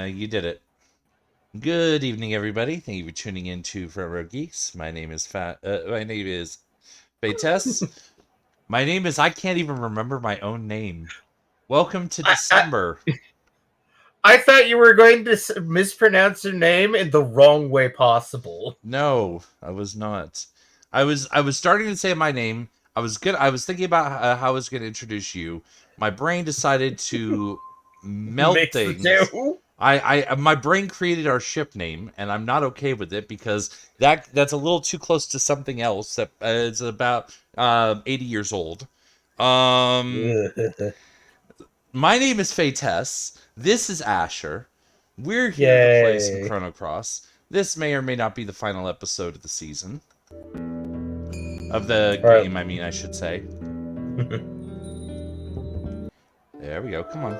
You did it. Good evening, everybody. Thank you for tuning in to Forever Geeks. My name is Fates. My name is I can't even remember my own name. Welcome to December. I thought you were going to mispronounce your name in the wrong way possible. No, I was not. I was starting to say my name. I was thinking about how I was going to introduce you. My brain decided to melt Mix the things. two. My brain created our ship name, and I'm not okay with it because that's a little too close to something else that is about 80 years old. My name is Fates. This is Asher. We're here to play some Yay. Chrono Cross. This may or may not be the final episode of the season. Of the game, I mean, I should say. There we go. Come on.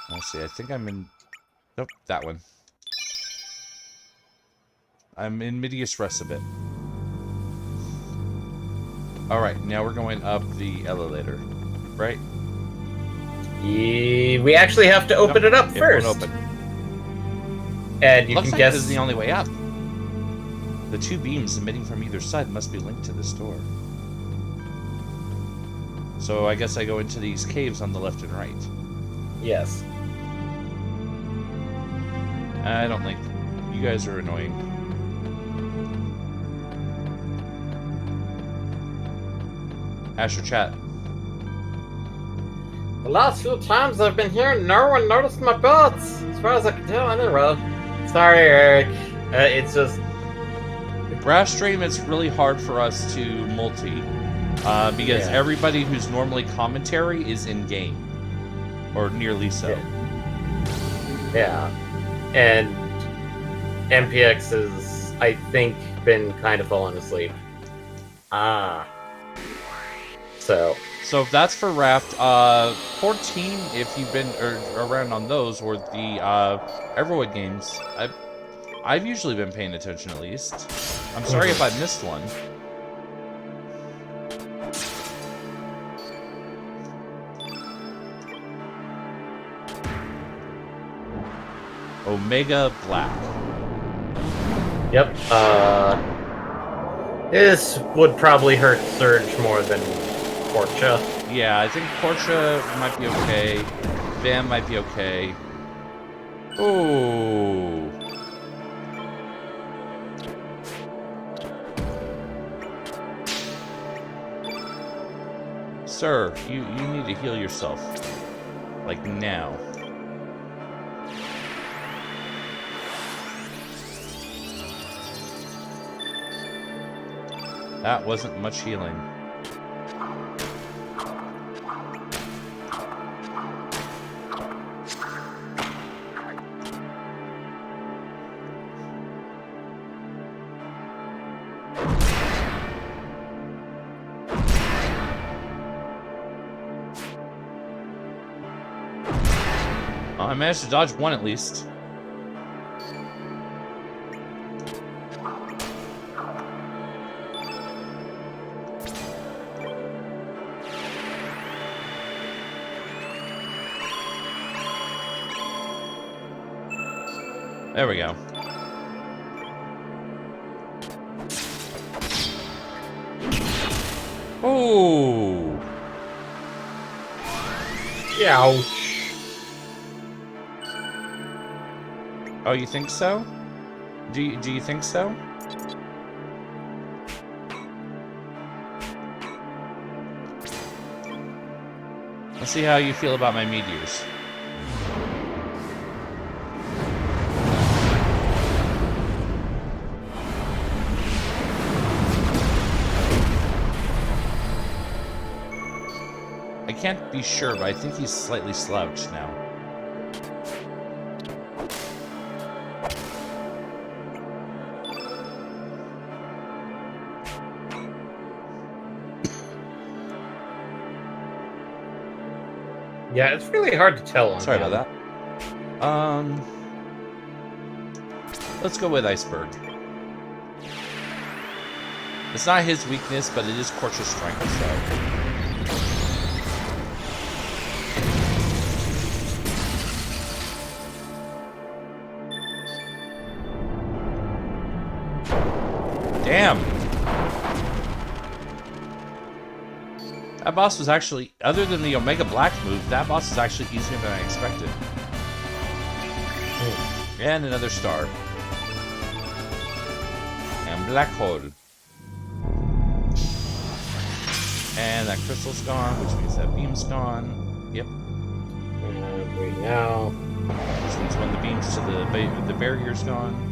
Let's see. I think I'm in... Nope, that one. I'm in Medias Res a bit. Alright, now we're going up the elevator. Right? We actually have to open it up first. It won't open. And you Looks can like guess... this is the only way up. The two beams emitting from either side must be linked to this door. So I guess I go into these caves on the left and right. Yes. I don't think... You guys are annoying. Asher chat. The last few times I've been here, no one noticed my butts. As far as I can tell, anyway. Sorry, Eric. It's just... Brass Stream, it's really hard for us to multi. Because everybody who's normally commentary is in-game. Or nearly so. Yeah. And MPX has, I think, been kind of falling asleep. So if that's for Raft, 14, if you've been around on those, or the Everwood games, I've usually been paying attention at least. I'm sorry if I missed one. Omega Black. Yep. This would probably hurt Surge more than Portia. Yeah, I think Portia might be okay. Bam might be okay. Ooh. Sir, you need to heal yourself. Like now. That wasn't much healing. I managed to dodge one at least. There we go. Oh! Ouch. Oh, you think so? Do you think so? Let's see how you feel about my meteors. I can't be sure, but I think he's slightly slouched now. Yeah, it's really hard to tell on Sorry him. about that. Let's go with Iceberg. It's not his weakness, but it is Portia's strength, so... Damn. That boss was actually, other than the Omega Black move, that boss is actually easier than I expected. And another star. And black hole. And that crystal's gone, which means that beam's gone. Yep. Wait now. Which means when the beams to the barrier's gone.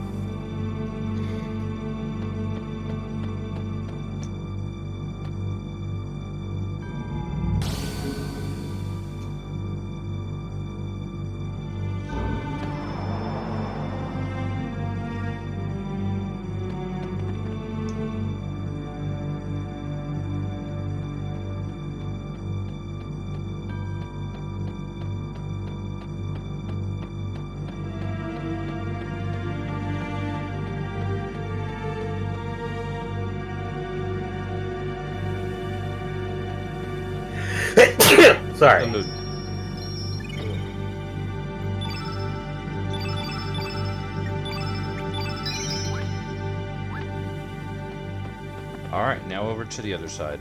Sorry. Alright, now over to the other side.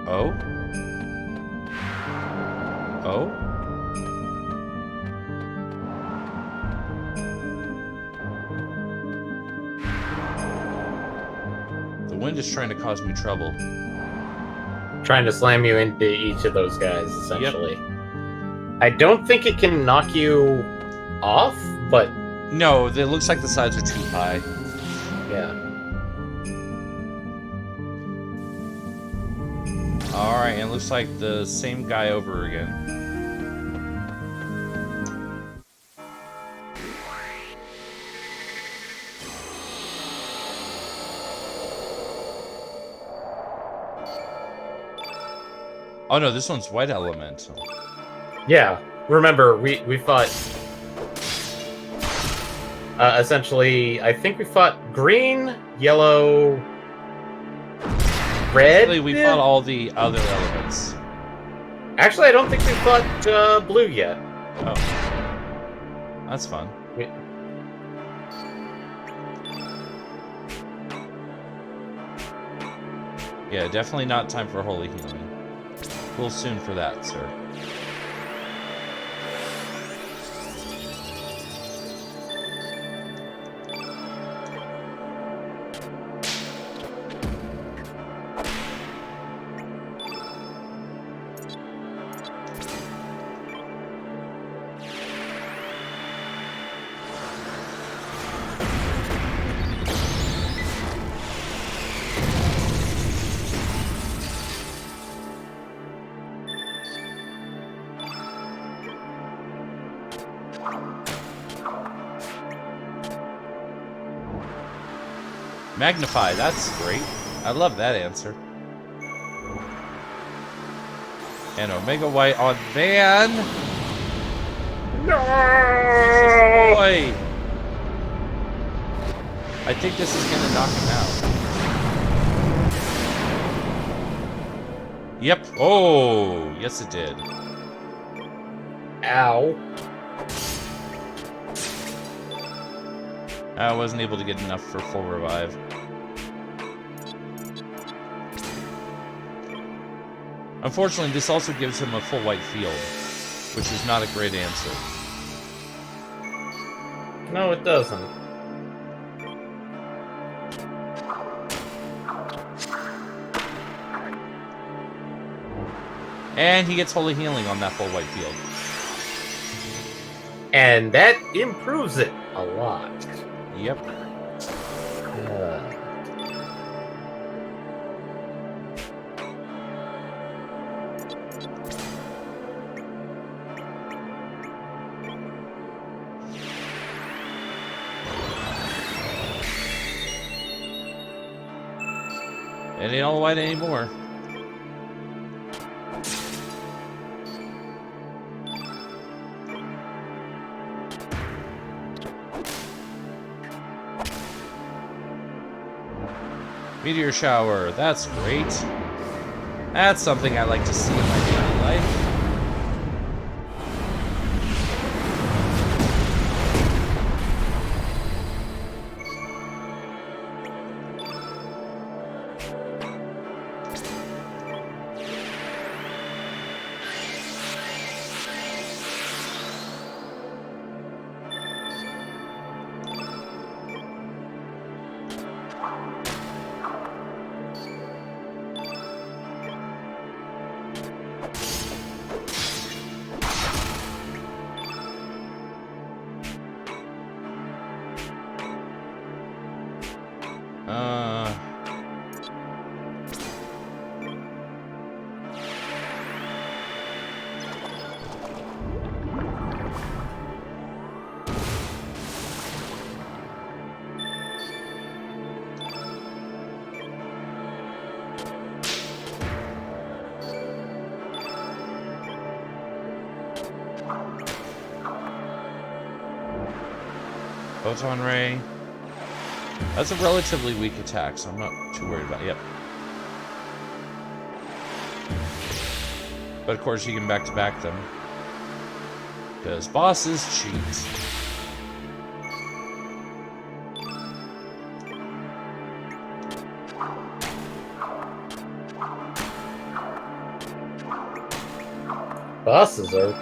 Oh? Oh? The wind is trying to cause me trouble. Trying to slam you into each of those guys, essentially. Yep. I don't think it can knock you off, but... No, it looks like the sides are too high. Yeah. Alright, and it looks like the same guy over again. Oh no, this one's white elemental. Yeah, remember, we fought... essentially, I think we fought green, yellow, red? Actually, we fought all the other elements. Actually, I don't think we fought blue yet. Oh. That's fun. Yeah, definitely not time for holy healing. A little soon for that, sir. Magnify, that's great. I love that answer. And Omega White on Van. No! Boy. I think this is gonna knock him out. Yep. Oh, yes it did. Ow. I wasn't able to get enough for full revive. Unfortunately, this also gives him a full white field, which is not a great answer. No, it doesn't. And he gets holy healing on that full white field. And that improves it a lot. Yep. It ain't all white anymore. Meteor shower, that's great. That's something I like to see in my daily life. Photon Ray. That's a relatively weak attack, so I'm not too worried about it. Yep. But of course you can back-to-back them. Because bosses cheat. Bosses are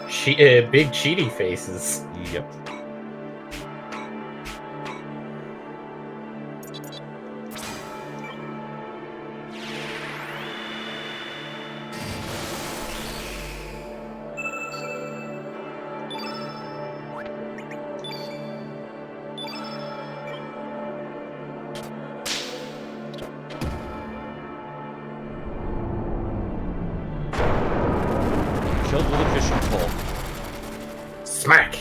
big cheaty faces. Yep. Killed with a fishing pole. Smack!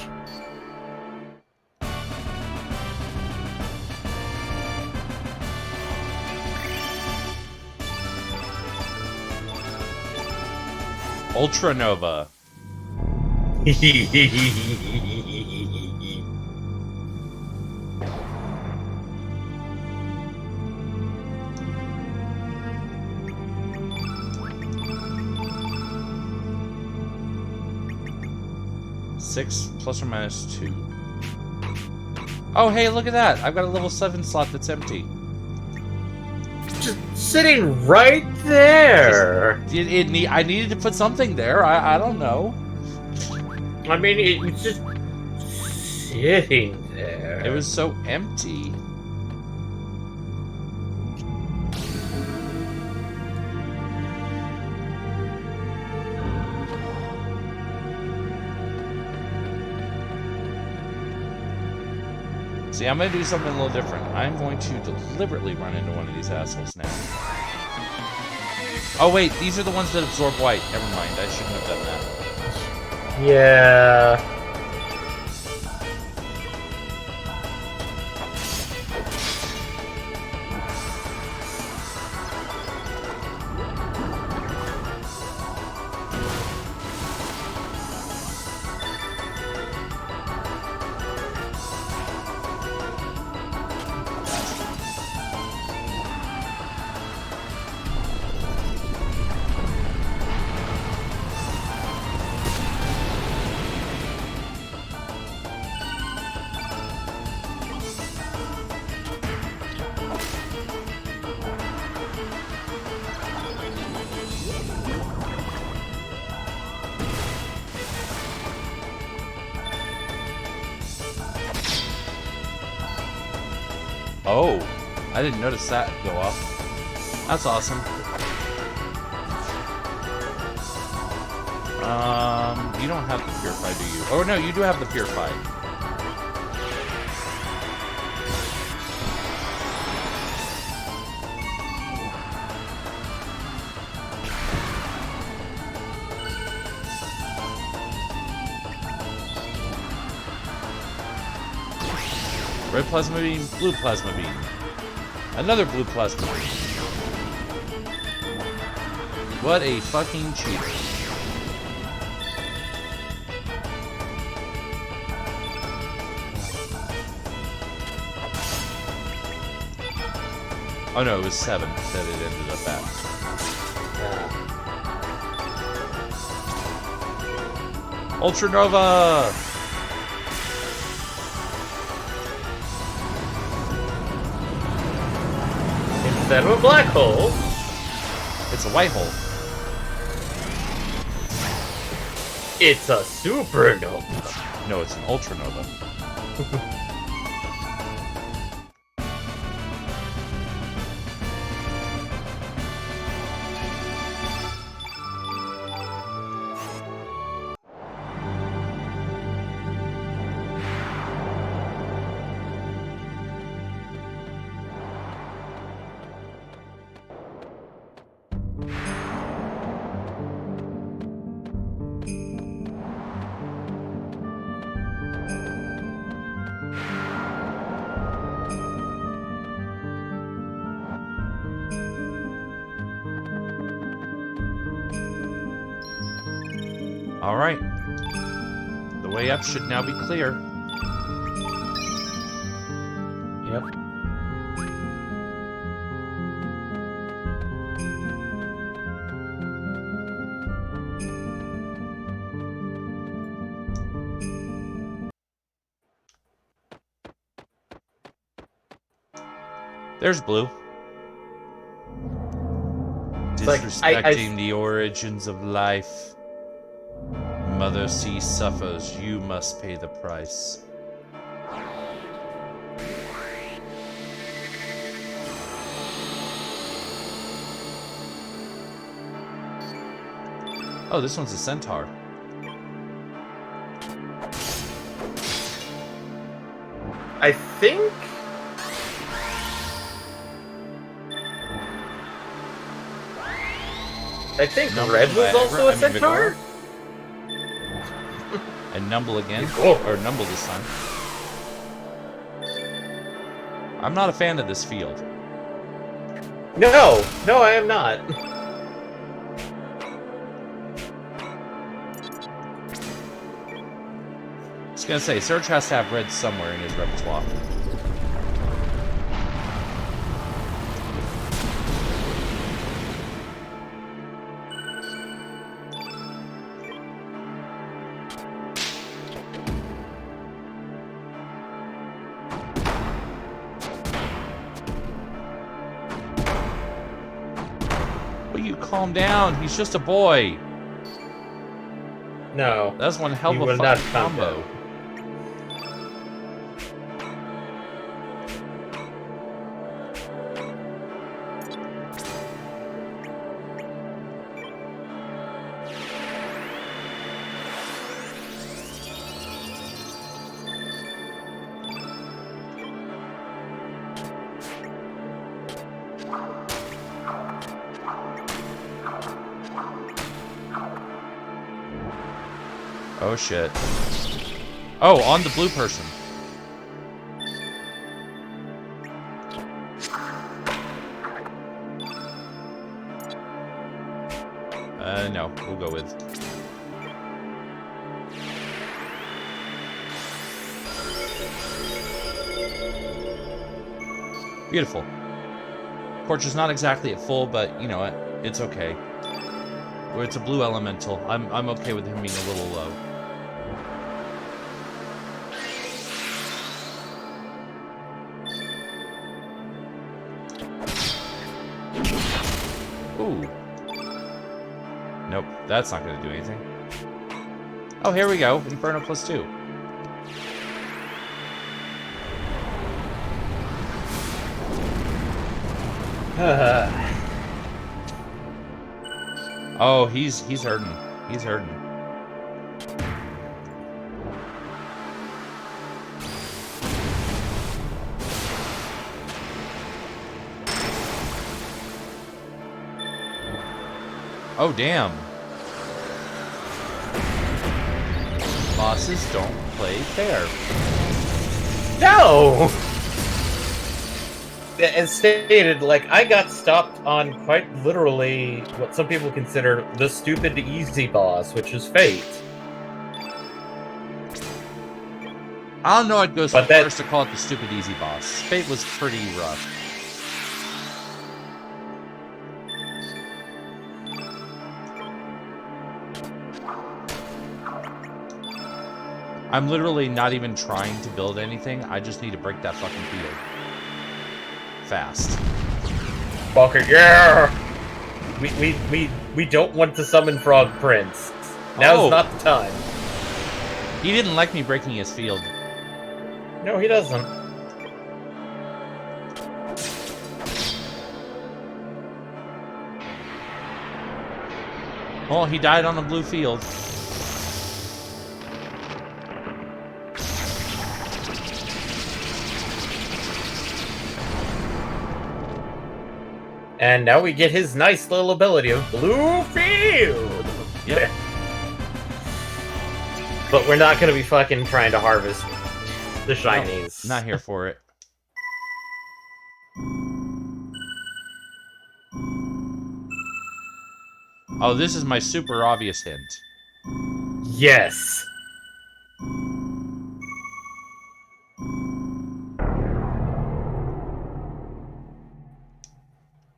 Ultra Nova. Six plus or minus 2. Oh, hey, look at that! I've got a level 7 slot that's empty. Just sitting right there. I needed to put something there. I don't know. I mean, it's just sitting there. It was so empty. See, I'm going to do something a little different. I'm going to deliberately run into one of these assholes now. Oh, wait. These are the ones that absorb white. Never mind. I shouldn't have done that. Yeah. Oh, I didn't notice that go off. That's awesome. You don't have the Purify, do you? Oh, no, you do have the Purify. Red plasma beam, blue plasma beam. Another blue plasma beam. What a fucking cheater. Oh no, it was 7 that it ended up at. Ultra Nova! Instead of a black hole, It's a white hole. it's a supernova. No, it's an ultranova. Alright. The way up should now be clear. Yep. There's Blue. Like, Disrespecting the origins of life. Mother Sea suffers, you must pay the price. Oh, this one's a centaur. I think... Red was also a centaur? And Numble again. Or Numble this time. I'm not a fan of this field. No, I am not. I was gonna say, Surge has to have red somewhere in his repertoire. Will you calm down? He's just a boy. No. That's one hell You of a will not fucking calm combo. down. Oh shit. Oh, on the blue person. No, we'll go with. Beautiful. Torch is not exactly at full, but you know what? It's okay. It's a blue elemental. I'm okay with him being a little low. Ooh. Nope, that's not gonna do anything. Oh, here we go. Inferno +2. Oh, he's hurting. He's hurting. Oh, damn. Bosses don't play fair. No! As stated, like, I got stopped on quite literally what some people consider the stupid easy boss, which is Fate. I don't know what goes But that- first to call it the stupid easy boss. Fate was pretty rough. I'm literally not even trying to build anything. I just need to break that fucking field. Fast. Walker, yeah! We don't want to summon Frog Prince. Now's not the time. He didn't like me breaking his field. No, he doesn't. Well, he died on a blue field. And now we get his nice little ability of Blue Field! Yep. But we're not gonna be fucking trying to harvest the shinies. No, not here for it. Oh, this is my super obvious hint. Yes.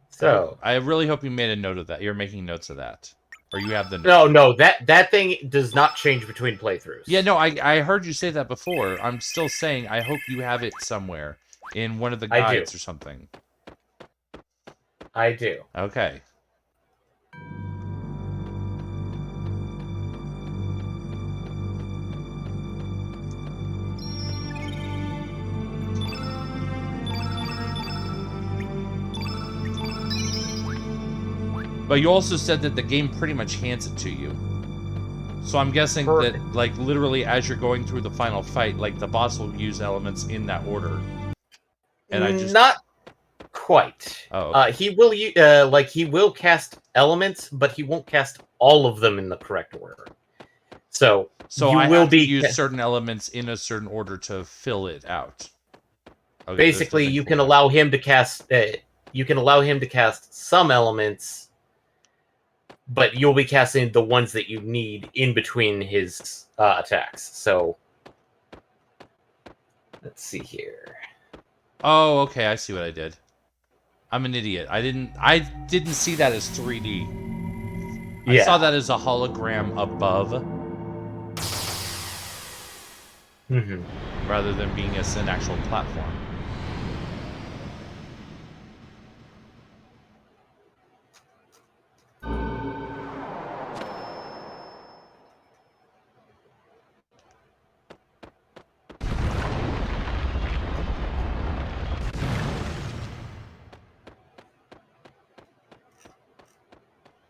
So I really hope you made a note of that. You're making notes of that. Or you have the notes. No, that thing does not change between playthroughs. Yeah, no, I heard you say that before. I'm still saying I hope you have it somewhere in one of the guides or something. I do. Okay. But you also said that the game pretty much hands it to you. So I'm guessing that, like, literally as you're going through the final fight, like, the boss will use elements in that order. And I just... Not quite. Oh, okay. He will cast elements, but he won't cast all of them in the correct order. So I have to use certain elements in a certain order to fill it out. Okay, basically, you can allow him to cast... you can allow him to cast some elements, but you'll be casting the ones that you need in between his attacks. So, let's see here. Oh, okay, I see what I did. I'm an idiot. I didn't see that as 3D. I saw that as a hologram above. Rather than being as an actual platform.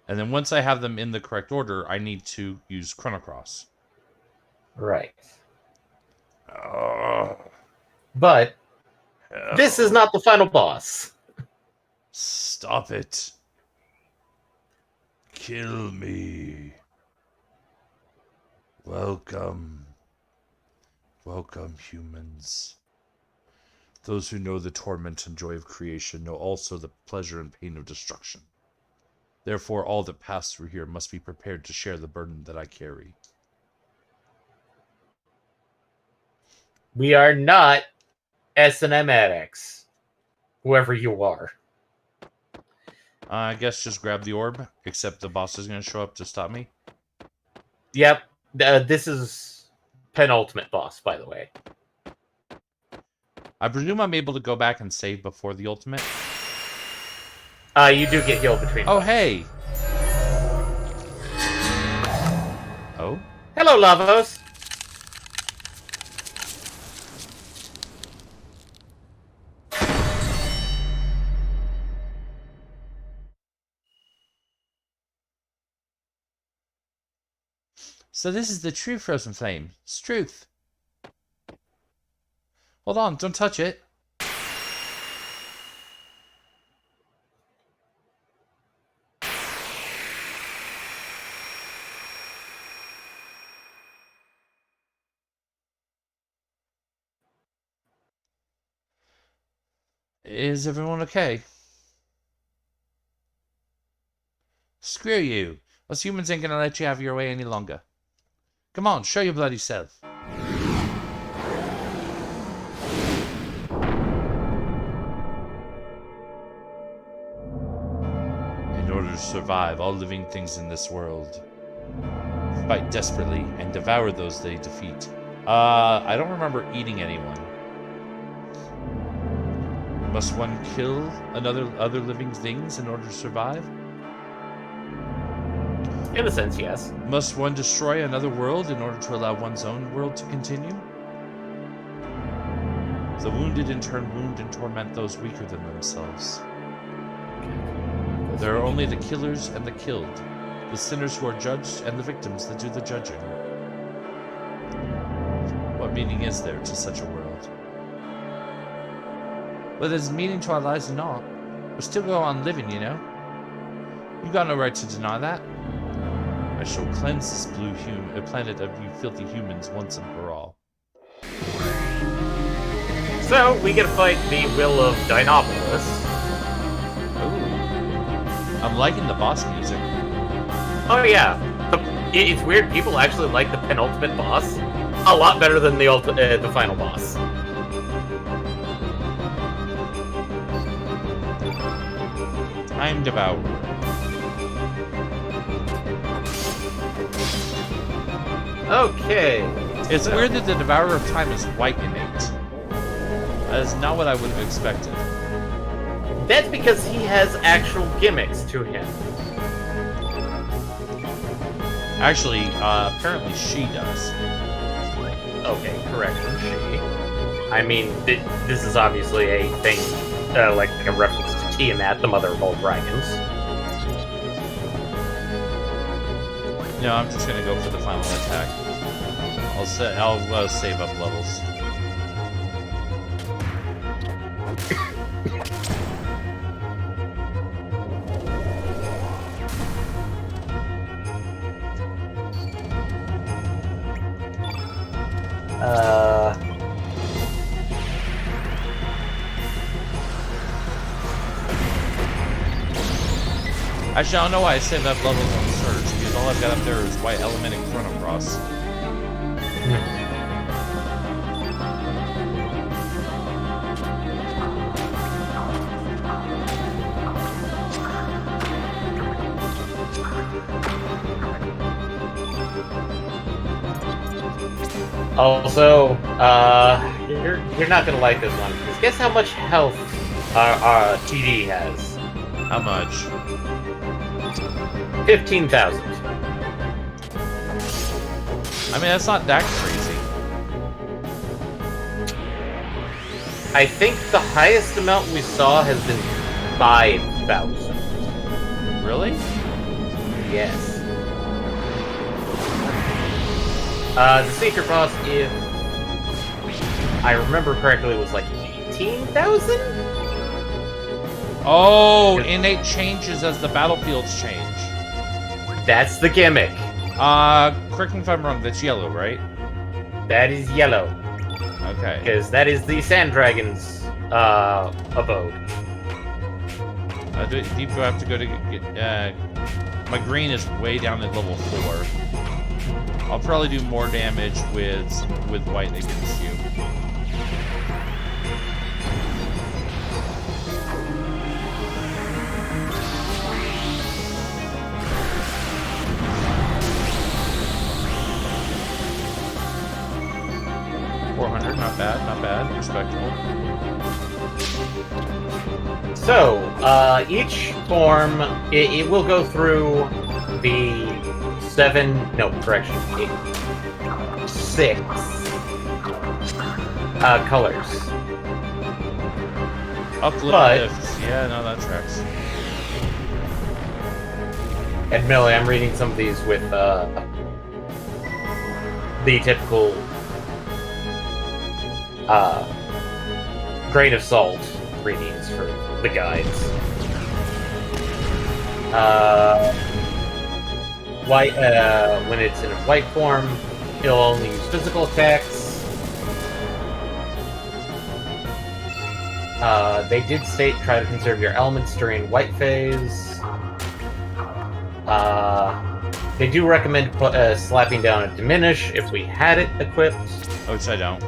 And then once I have them in the correct order, I need to use Chrono Cross. Right. But this is not the final boss. Stop it. Kill me. Welcome. Welcome, humans. Those who know the torment and joy of creation know also the pleasure and pain of destruction. Therefore, all that pass through here must be prepared to share the burden that I carry. We are not S&M addicts, whoever you are. I guess just grab the orb, except the boss is going to show up to stop me. Yep. This is penultimate boss, by the way. I presume I'm able to go back and save before the ultimate? You do get healed between Oh, fights. hey! Oh? Hello, Lavos! So this is the true Frozen Flame. It's truth. Hold on, don't touch it. Is everyone okay? Screw you. Us humans ain't gonna let you have your way any longer. Come on, show your bloody self. In order to survive, all living things in this world fight desperately and devour those they defeat. I don't remember eating anyone. Must one kill other living things in order to survive? In a sense, yes. Must one destroy another world in order to allow one's own world to continue? The wounded in turn wound and torment those weaker than themselves. There are only the killers and the killed, the sinners who are judged and the victims that do the judging. What meaning is there to such a world? Whether there's meaning to our lives or not, we'll still go on living, you know? You got no right to deny that. I shall cleanse this blue planet of you filthy humans once and for all. So, we get to fight the will of Dinopolis. Ooh. I'm liking the boss music. Oh yeah. It's weird. People actually like the penultimate boss a lot better than the final boss. Time Devourer. Okay. It's weird that the Devourer of Time is white innate. That is not what I would have expected. That's because he has actual gimmicks to him. Actually, apparently she does. Okay, correction, she. I mean, this is obviously a thing, like a reference to Tiamat, the mother of all dragons. No, I'm just gonna go for the final attack. I'll save up levels. Actually, I don't know why I saved up levels on Surge, because all I've got up there is White Elementic Chrono Cross. Also, you're not gonna like this one. Because guess how much health our TD has? How much? 15,000. I mean, that's not that crazy. I think the highest amount we saw has been 5,000. Really? Yes. The secret boss, if I remember correctly, was like 18,000? Oh, innate changes as the battlefields change. That's the gimmick. Correct me if I'm wrong, that's yellow, right? That is yellow. Okay. Because that is the Sand Dragon's abode. Deep do I have to go to get, my green is way down at level 4. I'll probably do more damage with white against you. Not bad, not bad. Respectable. So, each form, it will go through the 6 colors. Uplift. Yeah, no, that tracks. Admittedly, I'm reading some of these with the typical grain of salt readings for the guides. White, when it's in a white form, it'll only use physical attacks. They did state try to conserve your elements during white phase. They do recommend slapping down a diminish if we had it equipped. Which I don't.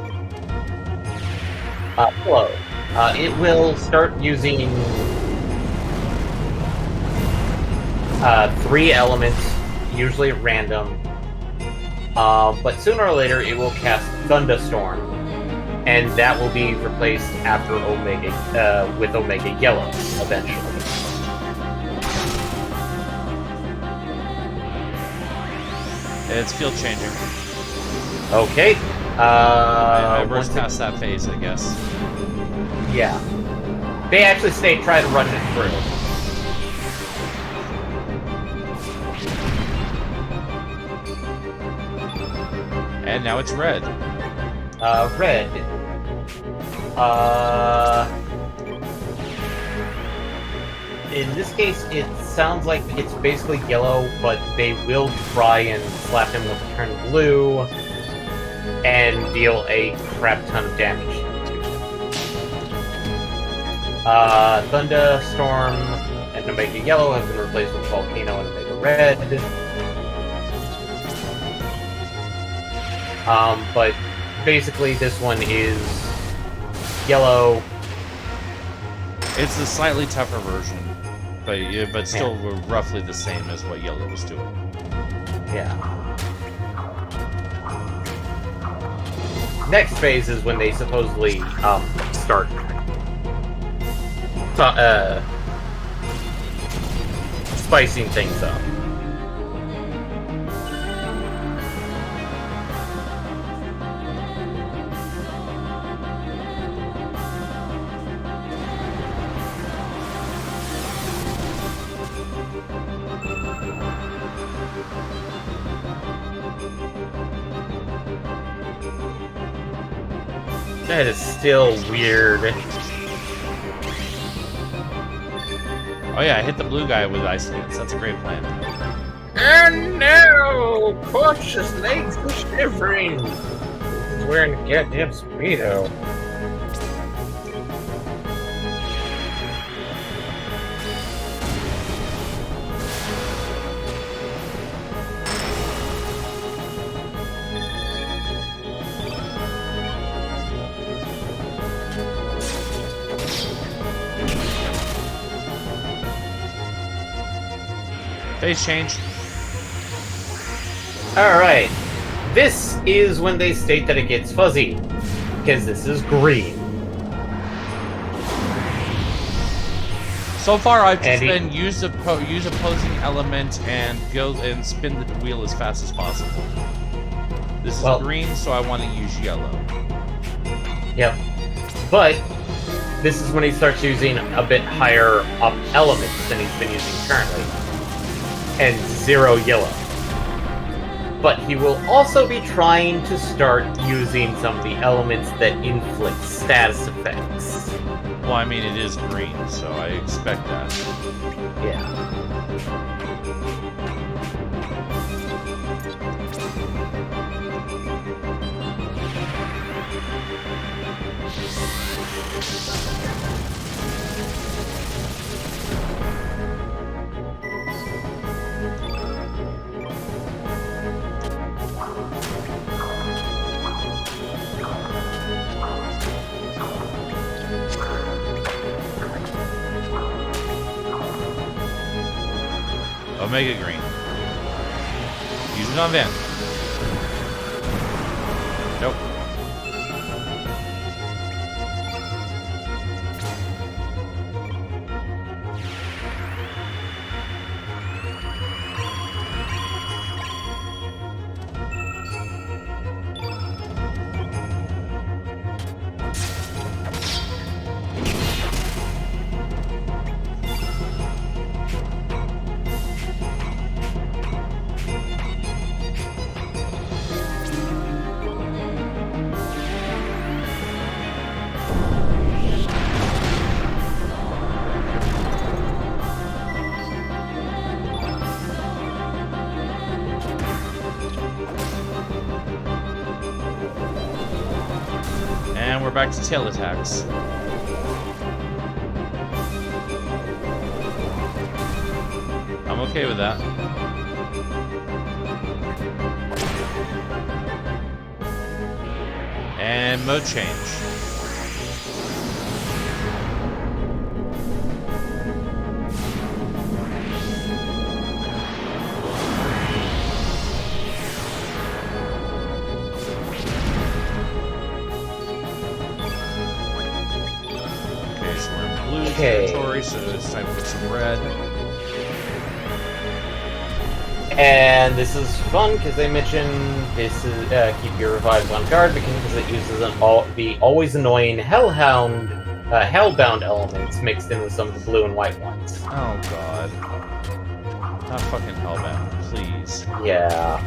Hello. It will start using 3 elements, usually at random. But sooner or later, it will cast Thunderstorm, and that will be replaced after Omega with Omega Yellow eventually. It's field changing. Okay. I rushed past that phase, I guess. Yeah. They actually stay try to run it through. And now it's red. Red. In this case, it sounds like it's basically yellow, but they will try and slap him with a turn blue and deal a crap ton of damage to him. Thunderstorm and Omega Yellow have been replaced with Volcano and Omega Red. But basically this one is yellow. It's a slightly tougher version, but still roughly the same as what yellow was doing. Yeah. Next phase is when they supposedly start spicing things up. That is still weird. Oh yeah, I hit the blue guy with Ice Dance. That's a great plan. And now, cautious legs are shivering. He's wearing a goddamn Speedo. Phase change. Alright. This is when they state that it gets fuzzy. Because this is green. So far, I've just been use opposing element and go and spin the wheel as fast as possible. This is green, so I want to use yellow. Yep. But this is when he starts using a bit higher up elements than he's been using currently. And 0 yellow. But he will also be trying to start using some of the elements that inflict status effects. Well, I mean, it is green, so I expect that. Yeah. Omega green. Use it on Van. Nope. And we're back to tail attacks. I'm okay with that. And mode change. Territory, so it's time for some red. And this is fun because they mention this is keep your revives on guard because it uses the always annoying hellbound elements mixed in with some of the blue and white ones. Oh god, not fucking hellbound, please. Yeah.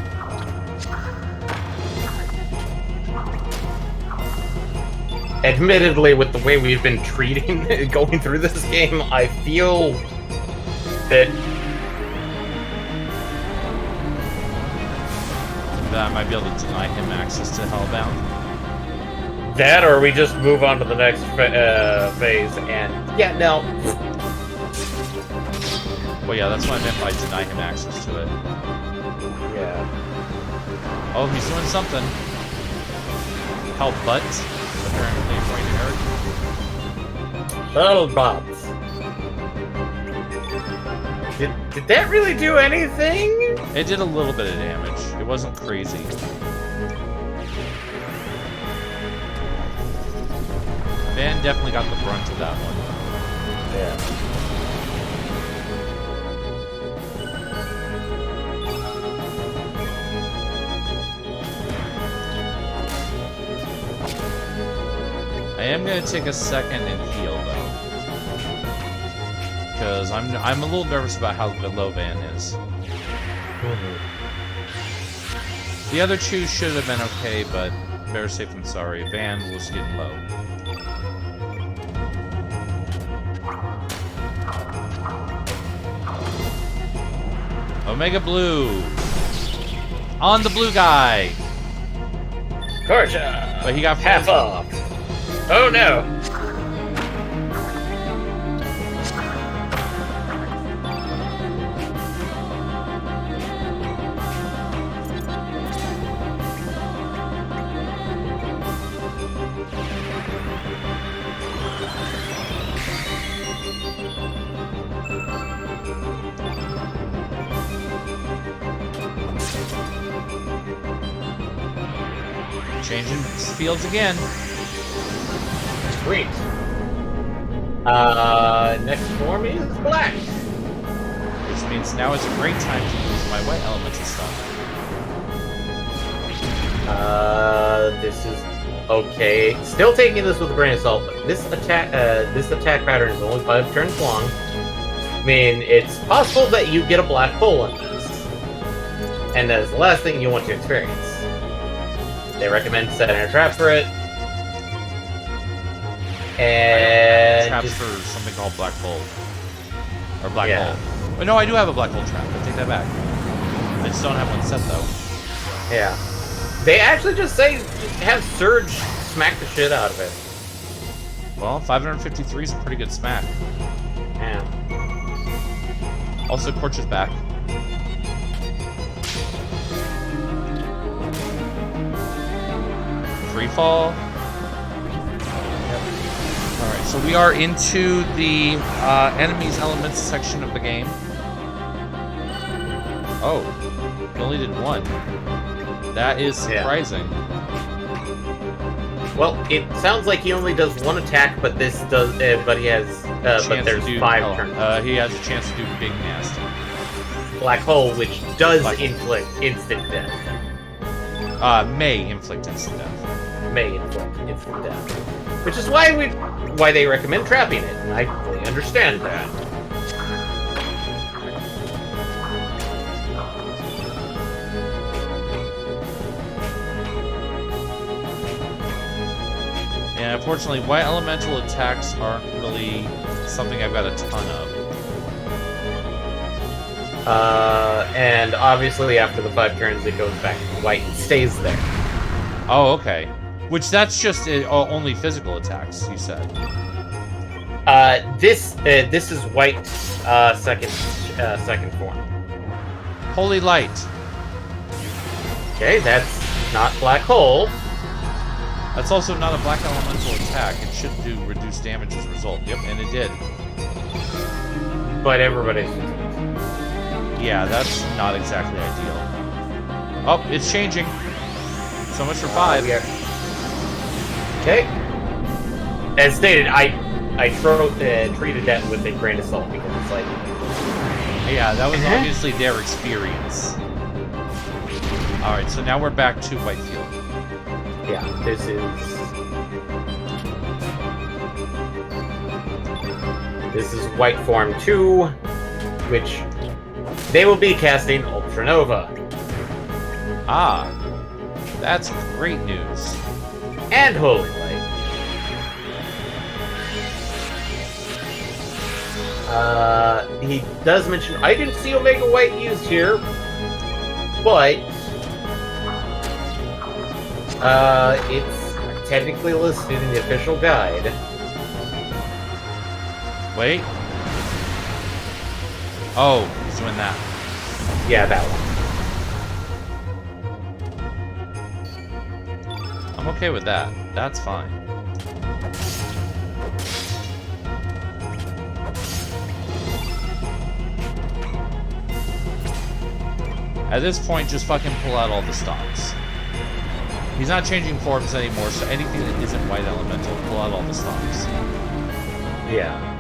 Admittedly, with the way we've been treating going through this game, I feel that I might be able to deny him access to Hellbound. That, or we just move on to the next phase, and yeah, no. Well, yeah, that's what I meant by deny him access to it. Yeah. Oh, he's doing something. Help butt. Apparently, right, Eric? Shuttle bots. Did that really do anything? It did a little bit of damage. It wasn't crazy. Van definitely got the brunt of that one. Yeah. I am gonna take a second and heal though, because I'm a little nervous about how low Van is. The other two should have been okay, but better safe than sorry. Van was getting low. Omega Blue! On the blue guy! Corja! But he got half off. Oh no! Changing fields again. Sweet. Next form is black. Which means now is a great time to use my wet elemental stuff. This is okay. Still taking this with a grain of salt, but this attack pattern is only 5 turns long. I mean, it's possible that you get a black hole on this. And that is the last thing you want to experience. They recommend setting a trap for it. And traps for something called black hole. Or black hole. But no, I do have a black hole trap. I take that back. I just don't have one set though. Yeah. They actually just say have Surge smack the shit out of it. Well, 553 is a pretty good smack. Yeah. Also, Corch is back. Free fall. Alright, so we are into the enemies elements section of the game. Oh, he only did one. That is surprising. Yeah. Well, it sounds like he only does one attack, but this does. But he has. But there's 5 turns. He has a chance to do big nasty. Black hole, which does inflict instant death. May inflict instant death. May inflict instant death. Which is why they recommend trapping it, and I fully understand that. And unfortunately, white elemental attacks aren't really something I've got a ton of. And obviously after the 5 turns, it goes back to white and stays there. Oh, okay. Which that's just only physical attacks, you said. This is white second form. Holy light. Okay, that's not black hole. That's also not a black elemental attack. It should do reduced damage as a result. Yep, and it did. But everybody's... Yeah, that's not exactly ideal. Oh, it's changing. So much for 5. Yeah. Okay. As stated, I treated that with a grain of salt because it's like... Yeah, that was obviously their experience. Alright, so now we're back to Whitefield. Yeah, this is White Form 2, which they will be casting Ultranova. Ah, that's great news. And Holy Light. He does mention, I didn't see Omega White used here, but it's technically listed in the official guide. Wait. Oh, he's doing that. Yeah, that one. I'm okay with that. That's fine. At this point, just fucking pull out all the stops. He's not changing forms anymore, so anything that isn't white elemental, pull out all the stops. Yeah.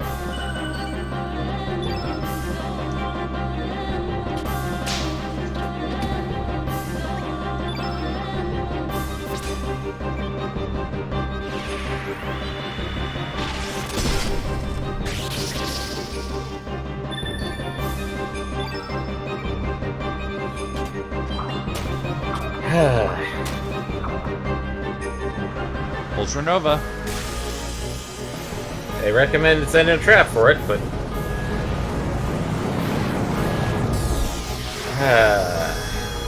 Ultra Nova. They recommend sending a trap for it, but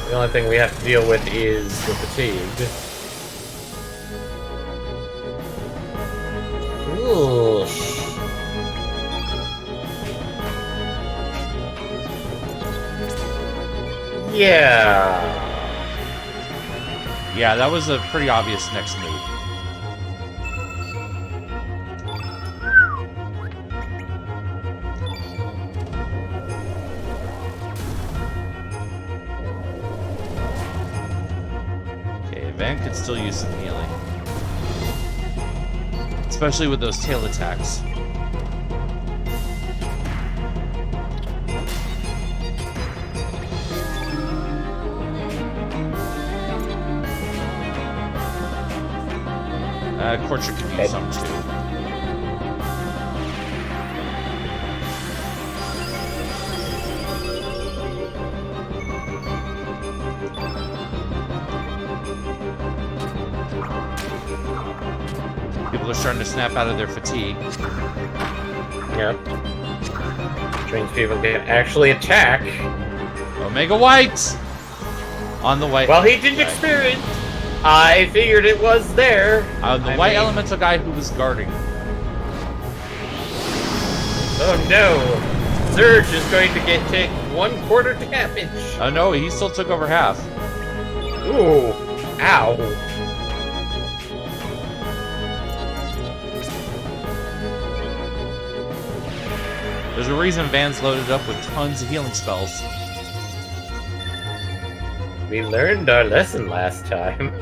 the only thing we have to deal with is the fatigue. Ooh. Yeah. Yeah, that was a pretty obvious next move. Okay, Van could still use some healing. Especially with those tail attacks. Corcher could use some too. People are starting to snap out of their fatigue. Yep. Which means people can actually attack. Omega White! On the white. Well, he didn't experience. I figured it was there. The white elemental guy who was guarding. Oh no! Surge is going to take 1/4 damage. Oh no, he still took over half. Ooh! Ow! There's a reason Van's loaded up with tons of healing spells. We learned our lesson last time.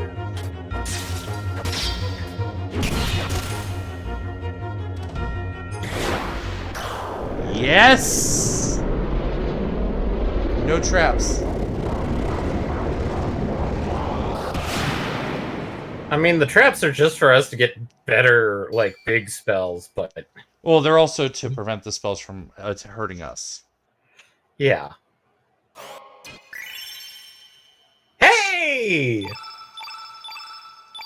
Yes! No traps. I mean, the traps are just for us to get better, like, big spells, but... Well, they're also to prevent the spells from hurting us. Yeah. Hey!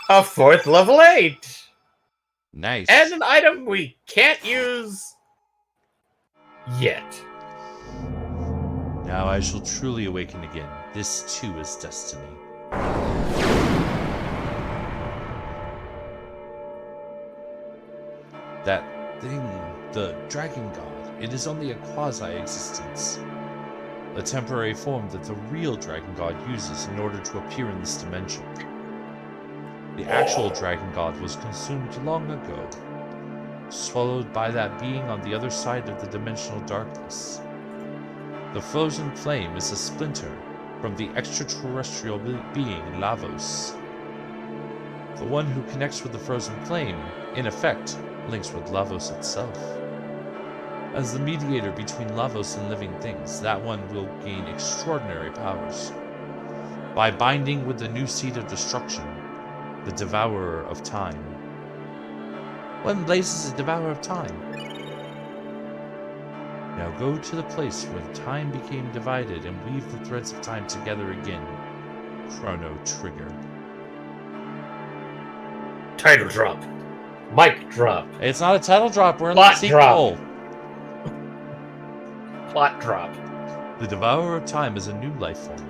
A 4th level 8! Nice. And an item we can't use... yet. Now I shall truly awaken again. This too is destiny. That thing, the dragon god, it is only a quasi-existence. A temporary form that the real dragon god uses in order to appear in this dimension. The actual dragon god was consumed long ago, swallowed by that being on the other side of the dimensional darkness. The frozen flame is a splinter from the extraterrestrial being Lavos. The one who connects with the frozen flame, in effect, links with Lavos itself. As the mediator between Lavos and living things, that one will gain extraordinary powers. By binding with the new seed of destruction, the Devourer of Time. What in blazes is a Devourer of Time? Now go to the place where time became divided and weave the threads of time together again. Chrono Trigger. Title drop. Mic drop. It's not a title drop, we're in Plot the sequel. Plot drop. The Devourer of Time is a new life form.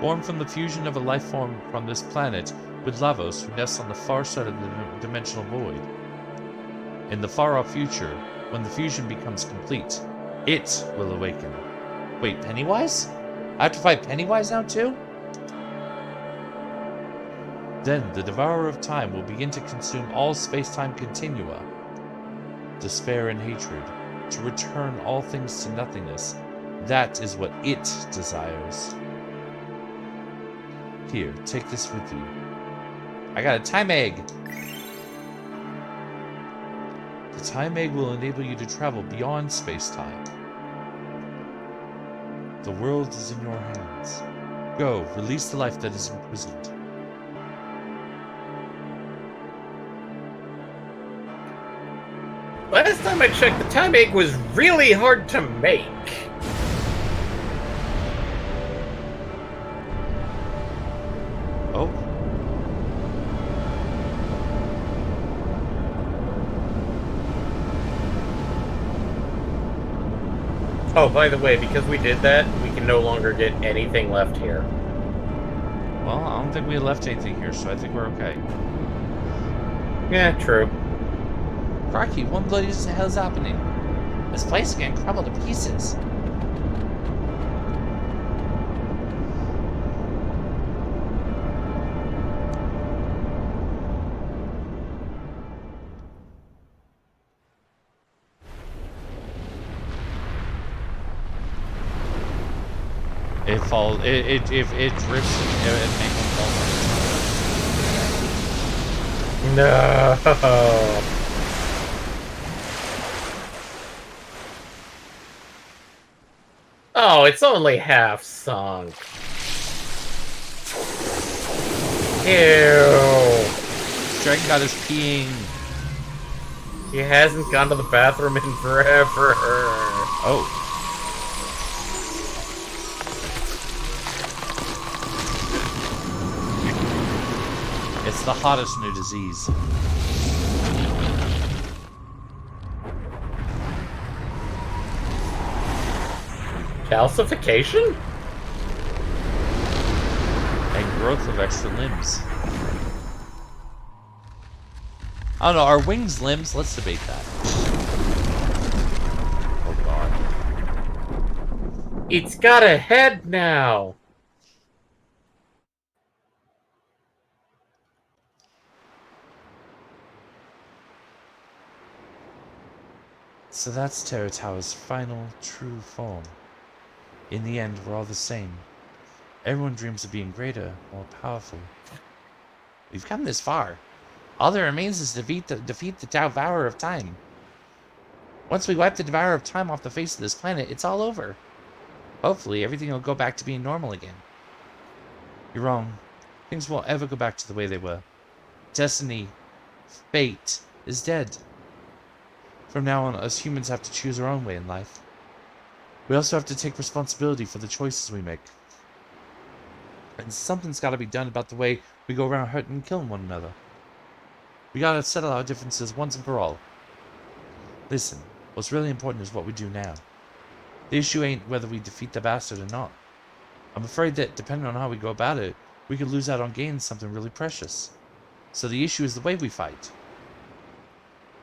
Born from the fusion of a life form from this planet with Lavos, who nests on the far side of the dimensional void. In the far-off future, when the fusion becomes complete, it will awaken. Wait, Pennywise? I have to fight Pennywise now too? Then the Devourer of Time will begin to consume all space-time continua, despair and hatred, to return all things to nothingness. That is what it desires. Here, take this with you. I got a time egg! The time egg will enable you to travel beyond space-time. The world is in your hands. Go, release the life that is imprisoned. Last time I checked, the time egg was really hard to make. Oh. Oh, by the way, because we did that, we can no longer get anything left here. Well, I don't think we left anything here, so I think we're okay. Yeah, true. Crikey, what bloody hell's happening? This place is getting crumbled to pieces. It falls. It drifts and it makes them fall. No. Oh, it's only half sunk. Ew. Dragon God is peeing. He hasn't gone to the bathroom in forever. Oh. It's the hottest new disease. Calcification? And growth of extra limbs. I don't know, are wings limbs? Let's debate that. Oh god. It's got a head now. So that's Terratawa's final, true form. In the end, we're all the same. Everyone dreams of being greater, more powerful. We've come this far. All that remains is to defeat the Devourer of Time. Once we wipe the Devourer of Time off the face of this planet, it's all over. Hopefully, everything will go back to being normal again. You're wrong. Things won't ever go back to the way they were. Destiny, fate, is dead. From now on, us humans have to choose our own way in life. We also have to take responsibility for the choices we make. And something's got to be done about the way we go around hurting and killing one another. We gotta settle our differences once and for all. Listen, what's really important is what we do now. The issue ain't whether we defeat the bastard or not. I'm afraid that, depending on how we go about it, we could lose out on gaining something really precious. So the issue is the way we fight.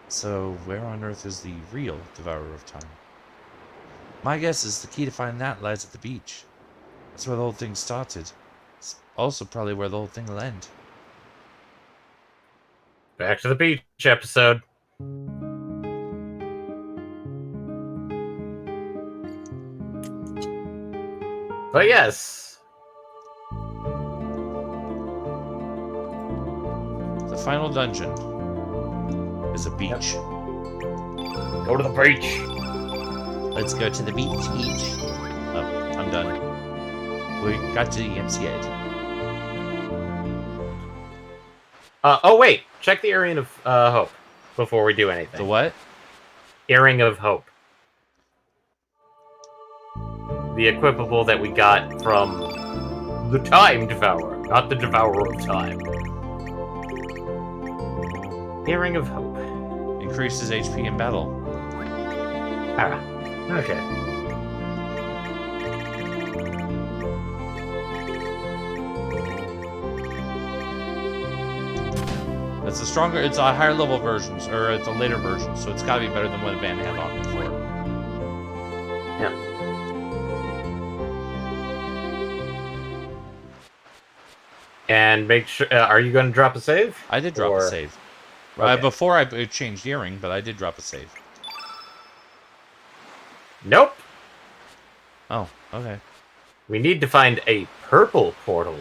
So, where on earth is the real Devourer of Time? My guess is the key to finding that lies at the beach. That's where the whole thing started. It's also probably where the whole thing will end. Back to the beach episode. But yes. The final dungeon is a beach. Go to the beach. Let's go to the beach. Oh, I'm done. We got to the MCA. Oh wait, check the Earring of Hope before we do anything. The what? Earring of Hope. The equipable that we got from the Time Devourer, not the Devourer of Time. Earring of Hope. Increases HP in battle. Ah, okay. It's a stronger, it's a higher level version, or it's a later version, so it's gotta be better than what Van had on before. Yeah. And make sure. Are you going to drop a save? I did drop a save. Okay. Before I changed earring, but I did drop a save. Nope. Oh, okay. We need to find a purple portal.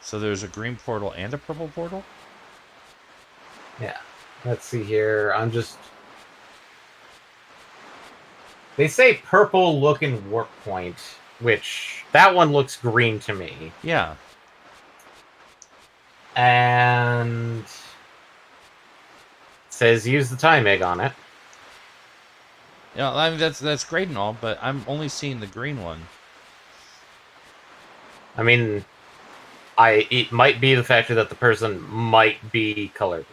So there's a green portal and a purple portal? Yeah. Let's see here. They say purple looking warp point, which that one looks green to me. Yeah. And it says use the time egg on it. Yeah, I mean that's great and all, but I'm only seeing the green one. I mean, it might be the factor that the person might be colorblind.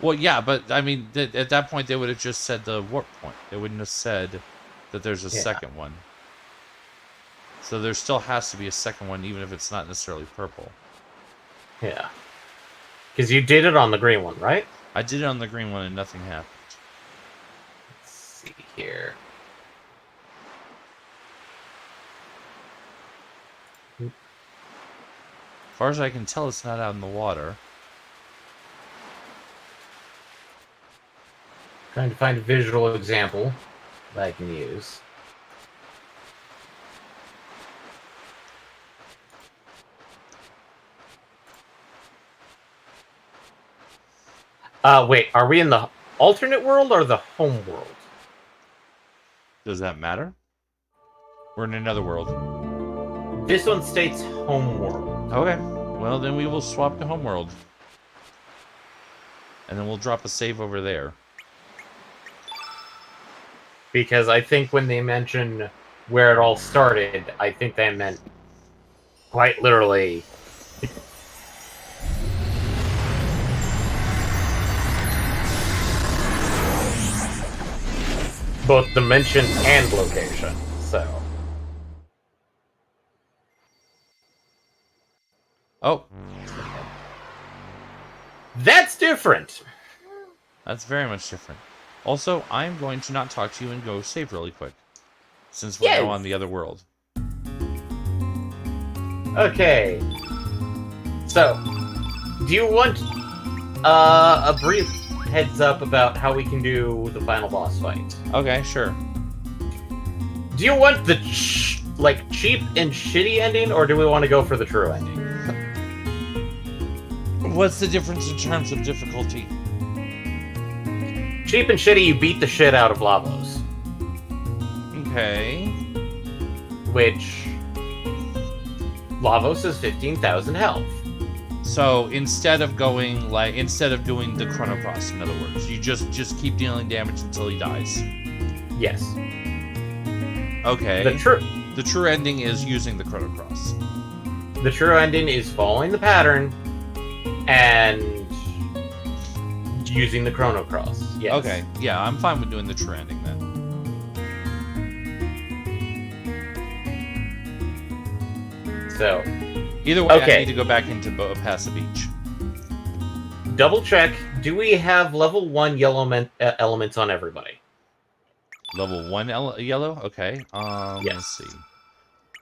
Well, yeah, but I mean, at that point they would have just said the warp point. They wouldn't have said that there's a second one. So there still has to be a second one, even if it's not necessarily purple. Yeah. Because you did it on the green one, right? I did it on the green one and nothing happened. Let's see here. As far as I can tell, it's not out in the water. Trying to find a visual example that I can use. Wait, are we in the alternate world or the home world? Does that matter? We're in another world. This one states home world. Okay. Well, then we will swap to homeworld. And then we'll drop a save over there. Because I think when they mention where it all started, I think they meant quite literally. Both dimension and location, so. Oh. That's different! That's very much different. Also, I'm going to not talk to you and go save really quick. Since we're now on the other world. Okay. So, do you want a brief heads up about how we can do the final boss fight? Okay, sure. Do you want the cheap and shitty ending, or do we want to go for the true ending? What's the difference in terms of difficulty? Cheap and shitty, you beat the shit out of Lavos. Okay. Which Lavos is 15,000 health. So instead of doing the Chrono Cross, in other words, you just keep dealing damage until he dies. Yes. Okay. The true ending is using the Chrono Cross. The true ending is following the pattern and using the Chrono Cross. Yes. Okay. Yeah, I'm fine with doing the true ending then. So, either way, I need to go back into past the beach. Double check. Do we have level 1 yellow elements on everybody? Level 1 yellow? Okay. Yes. Let's see.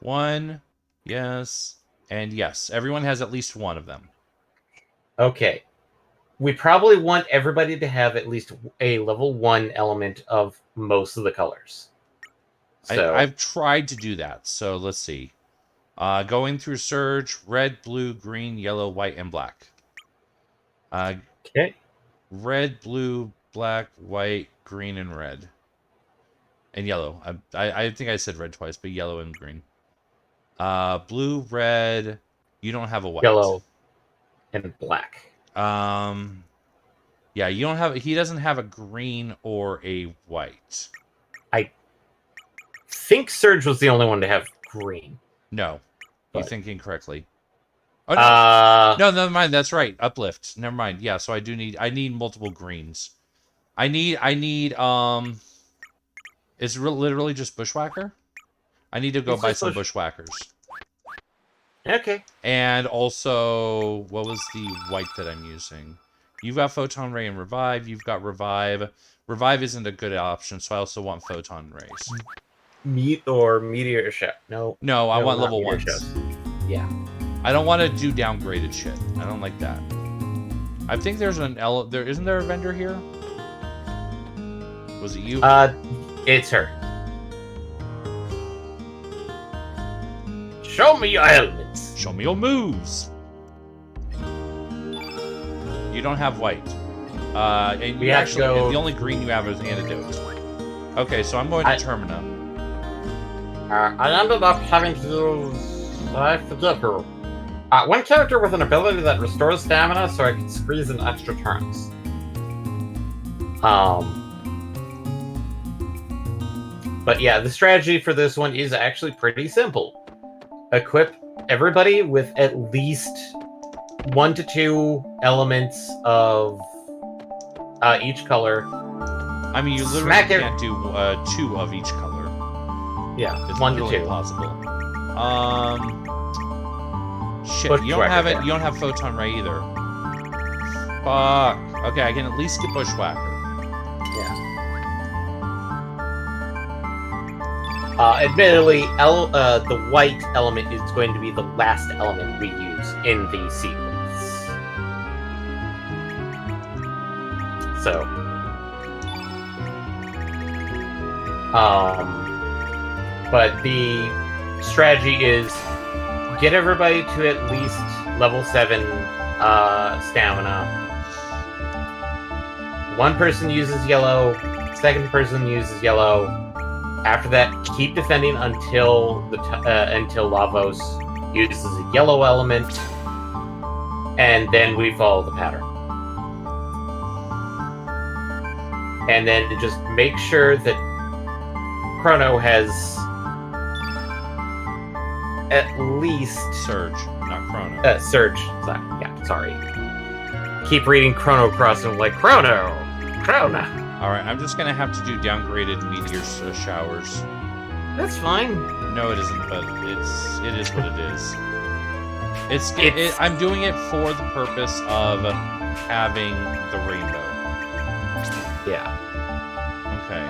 1, yes, and yes. Everyone has at least one of them. Okay. We probably want everybody to have at least a level 1 element of most of the colors. So, I've tried to do that, so let's see. Going through Surge, red, blue, green, yellow, white, and black. okay. Red, blue, black, white, green, and red. And yellow. I think I said red twice, but yellow and green. Blue, red. You don't have a white. Yellow and black. Yeah, you don't have. He doesn't have a green or a white. I think Surge was the only one to have green. No, but... you're thinking correctly. Oh no, no, never mind. That's right. Uplift. Never mind. Yeah, so I need multiple greens. I need. It's literally just Bushwhacker. I need to go buy some Bushwhackers. Okay. And also, what was the white that I'm using? You've got Photon Ray and Revive. You've got Revive. Revive isn't a good option, so I also want Photon Rays. Meteor shot. No. No, I want not level meteor 1s. shots. Yeah. I don't want to do downgraded shit. I don't like that. I think there's isn't there a vendor here? Was it you? It's her. Show me your elements. Show me your moves. You don't have white. And We you have actually to go... the only green you have is Antidote. Okay, so I'm going to Termina. I ended up having to use... I forget who. One character with an ability that restores stamina so I can squeeze in extra turns. But yeah, the strategy for this one is actually pretty simple. Equip everybody with at least 1 to 2 elements of each color. I mean, you literally can't do 2 of each color. Yeah, it's 1 to really 2. Possible. Shit, Bushwhacker, you don't have it. You don't have Photon Ray either. Fuck. Okay, I can at least get Bushwhacker. Yeah. Admittedly, the white element is going to be the last element we use in the sequence. So, but the strategy is get everybody to at least level 7 stamina. One person uses yellow, second person uses yellow. After that, keep defending until until Lavos uses a yellow element, and then we follow the pattern. And then just make sure that Chrono has at least Surge, not Chrono. Surge. Sorry. Keep reading Chrono Cross and like Chrono. All right, I'm just gonna have to do downgraded meteor showers. That's fine. No, it isn't, but it is what it is. I'm doing it for the purpose of having the rainbow. Yeah. Okay.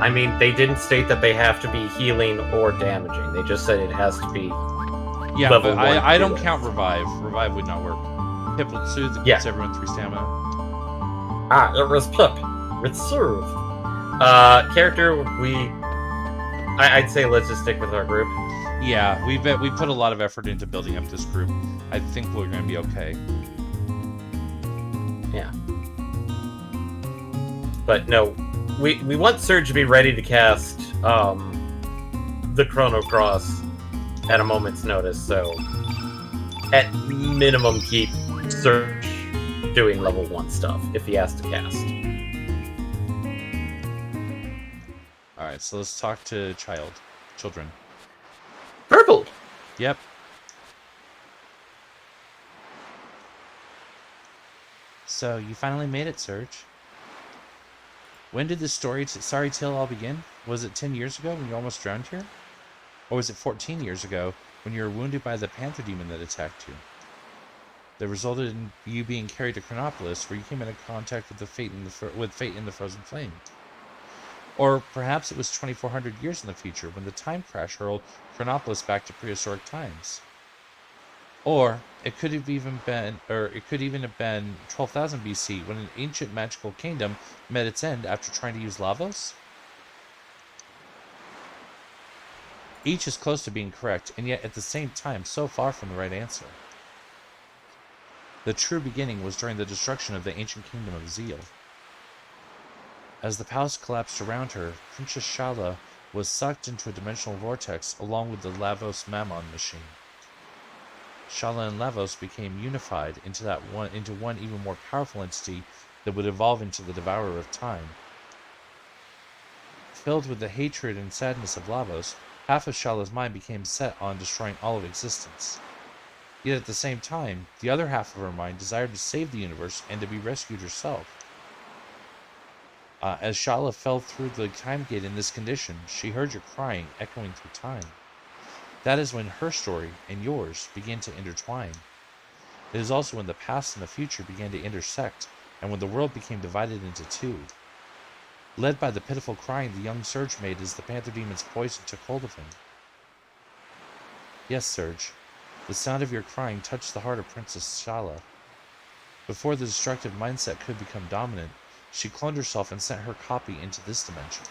I mean, they didn't state that they have to be healing or damaging. They just said it has to be. Yeah, level but 1 I don't count Revive. Revive would not work. Pip will soothe that gives everyone 3 stamina. It was Pip. It's soothe. Character I'd say let's just stick with our group. Yeah, we put a lot of effort into building up this group. I think we're gonna be okay. Yeah. But no, we want Surge to be ready to cast the Chrono Cross at a moment's notice, so at minimum keep Surge doing level 1 stuff if he has to cast. Alright, so let's talk to children. Purple! Yep. So, you finally made it, Surge. When did this sorry tale all begin? Was it 10 years ago when you almost drowned here? Or was it 14 years ago when you were wounded by the panther demon that attacked you? That resulted in you being carried to Chronopolis, where you came into contact with fate in the frozen flame. Or perhaps it was 2,400 years in the future when the time crash hurled Chronopolis back to prehistoric times. Or it could have even been 12,000 BC when an ancient magical kingdom met its end after trying to use Lavos. Each is close to being correct, and yet at the same time so far from the right answer. The true beginning was during the destruction of the ancient kingdom of Zeal. As the palace collapsed around her, Princess Shala was sucked into a dimensional vortex along with the Lavos Mammon machine. Shala and Lavos became unified into one even more powerful entity that would evolve into the Devourer of Time. Filled with the hatred and sadness of Lavos, half of Shala's mind became set on destroying all of existence. Yet at the same time, the other half of her mind desired to save the universe and to be rescued herself. As Shala fell through the time gate in this condition, she heard your crying echoing through time. That is when her story and yours began to intertwine. It is also when the past and the future began to intersect, and when the world became divided into two. Led by the pitiful crying the young Surge made as the Panther Demon's poison took hold of him. Yes, Surge, the sound of your crying touched the heart of Princess Shala. Before the destructive mindset could become dominant, she cloned herself and sent her copy into this dimension.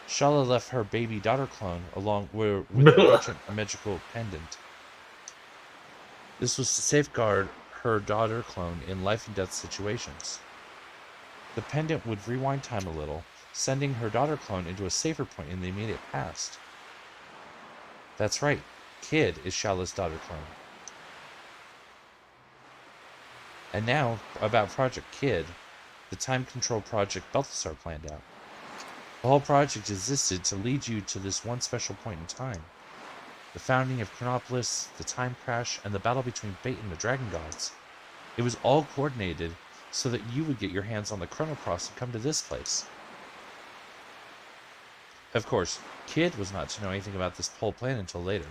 Shala left her baby daughter clone along with the ancient magical pendant. This was to safeguard her daughter clone in life and death situations. The pendant would rewind time a little, sending her daughter clone into a safer point in the immediate past. That's right, Kid is Shala's daughter clone. And now, about Project Kid, the time control project Balthasar planned out. The whole project existed to lead you to this one special point in time. The founding of Chronopolis, the time crash, and the battle between Fate and the Dragon Gods. It was all coordinated so that you would get your hands on the Chrono Cross and come to this place. Of course, Kid was not to know anything about this whole plan until later.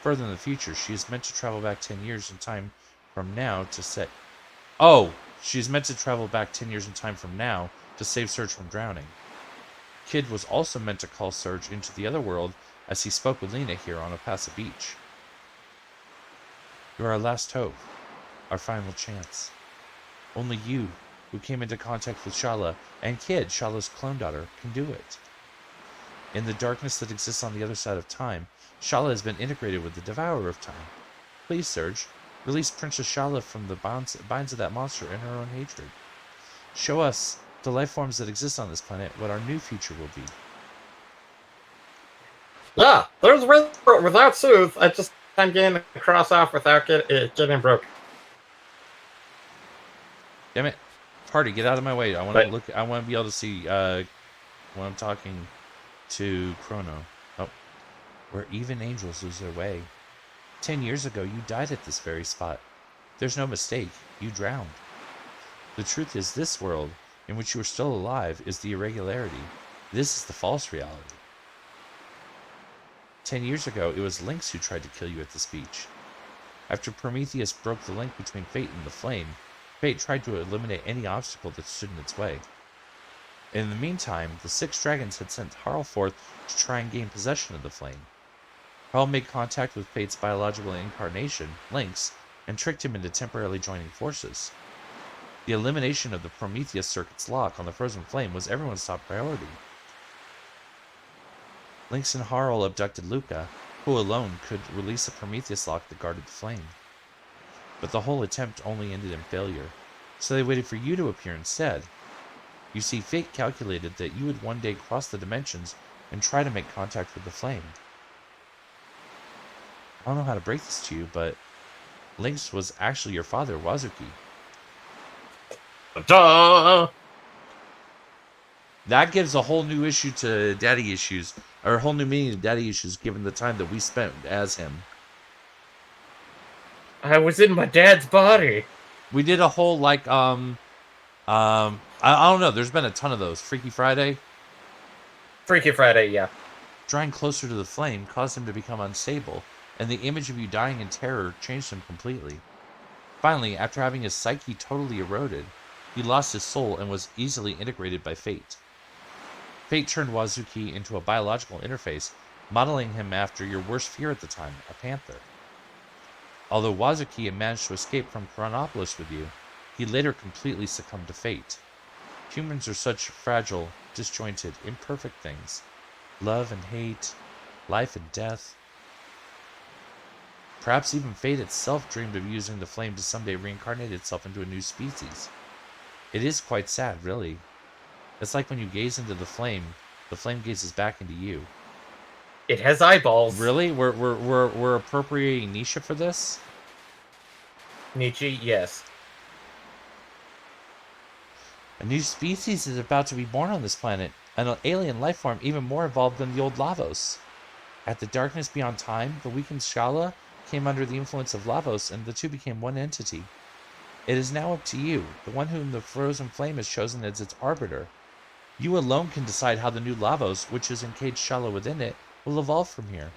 Further in the future, she is meant to travel back 10 years in time from now to set... Oh! She is meant to travel back 10 years in time from now to save Surge from drowning. Kid was also meant to call Surge into the other world as he spoke with Lena here on Opasa Beach. You're our last hope, our final chance. Only you, who came into contact with Shala, and Kid, Shala's clone daughter, can do it. In the darkness that exists on the other side of time, Shala has been integrated with the Devourer of Time. Please, Surge, release Princess Shala from the binds of that monster and her own hatred. Show us, the life forms that exist on this planet, what our new future will be. Yeah, there's without Soothe. I'm getting the cross off without getting broke. Damn it. Party, get out of my way. I want to look. I want to be able to see when I'm talking to Chrono. Oh, where even angels lose their way. 10 years ago, you died at this very spot. There's no mistake. You drowned. The truth is, this world, in which you are still alive, is the irregularity. This is the false reality. 10 years ago, it was Lynx who tried to kill you at this beach. After Prometheus broke the link between Fate and the Flame, Fate tried to eliminate any obstacle that stood in its way. In the meantime, the 6 dragons had sent Harl forth to try and gain possession of the Flame. Harl made contact with Fate's biological incarnation, Lynx, and tricked him into temporarily joining forces. The elimination of the Prometheus circuit's lock on the frozen flame was everyone's top priority. Lynx and Harl abducted Luca, who alone could release the Prometheus lock that guarded the flame. But the whole attempt only ended in failure, so they waited for you to appear instead. You see, Fate calculated that you would one day cross the dimensions and try to make contact with the flame. I don't know how to break this to you, but Lynx was actually your father, Wazuki. Duh! That gives a whole new issue to daddy issues, or a whole new meaning to daddy issues given the time that we spent as him. I was in my dad's body. We did a whole, like, I don't know, there's been a ton of those. Freaky Friday? Freaky Friday, yeah. Drawing closer to the flame caused him to become unstable, and the image of you dying in terror changed him completely. Finally, after having his psyche totally eroded, he lost his soul and was easily integrated by Fate. Fate turned Wazuki into a biological interface, modeling him after your worst fear at the time, a panther. Although Wazuki had managed to escape from Chronopolis with you, he later completely succumbed to Fate. Humans are such fragile, disjointed, imperfect things. Love and hate, life and death. Perhaps even Fate itself dreamed of using the flame to someday reincarnate itself into a new species. It is quite sad, really. It's like when you gaze into the flame gazes back into you. It has eyeballs. Really? We're appropriating Nisha for this? Nietzsche, yes. A new species is about to be born on this planet, an alien life form even more evolved than the old Lavos. At the darkness beyond time, the weakened Shala came under the influence of Lavos, and the two became one entity. It is now up to you, the one whom the frozen flame has chosen as its arbiter. You alone can decide how the new Lavos, which has encaged Shala within it, will evolve from here.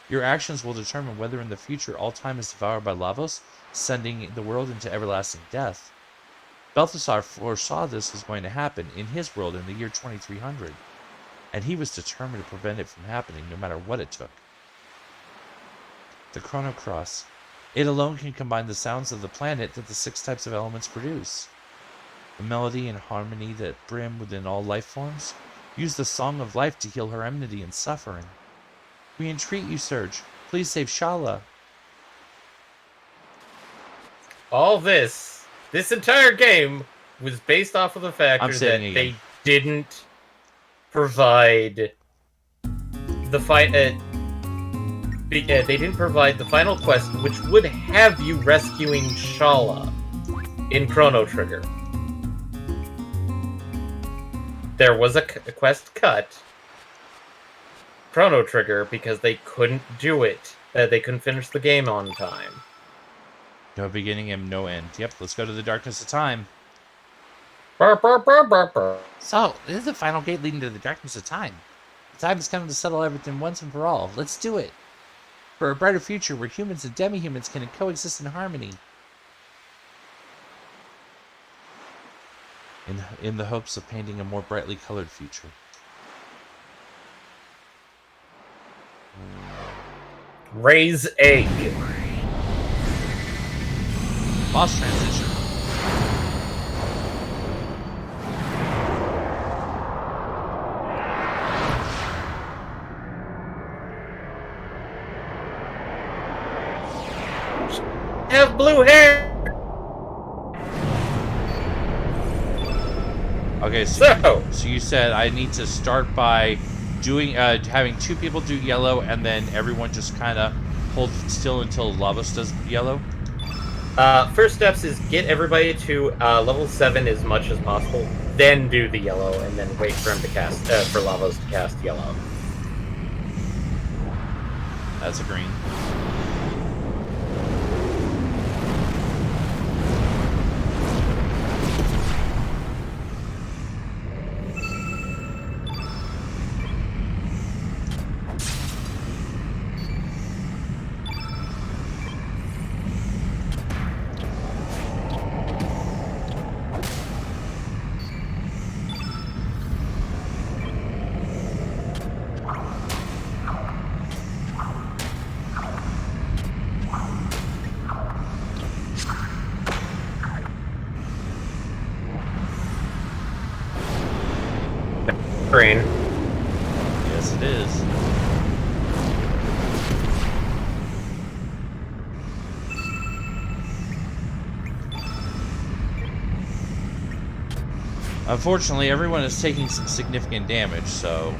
Your actions will determine whether in the future all time is devoured by Lavos, sending the world into everlasting death. Balthasar foresaw this was going to happen in his world in the year 2300, and he was determined to prevent it from happening no matter what it took. The Chrono Cross. It alone can combine the sounds of the planet that the 6 types of elements produce. The melody and harmony that brim within all life forms. Use the Song of Life to heal her enmity and suffering. We entreat you, Surge. Please save Shala. All this entire game was based off of the fact that they didn't provide the they didn't provide the final quest, which would have you rescuing Shala in Chrono Trigger. There was a quest cut, Chrono Trigger, because they couldn't do it. They couldn't finish the game on time. No beginning and no end. Yep, let's go to the darkness of time. So, this is the final gate leading to the darkness of time. The time has come to settle everything once and for all. Let's do it. For a brighter future where humans and demi-humans can coexist in harmony. In the hopes of painting a more brightly colored future. Raise egg. Boss transition. Have blue hair. Okay, so you said I need to start by doing having 2 people do yellow, and then everyone just kind of hold still until Lavos does yellow. First steps is get everybody to level 7 as much as possible, then do the yellow, and then wait for him to cast for Lavos to cast yellow. That's a green. Green. Yes, it is. Unfortunately, everyone is taking some significant damage, so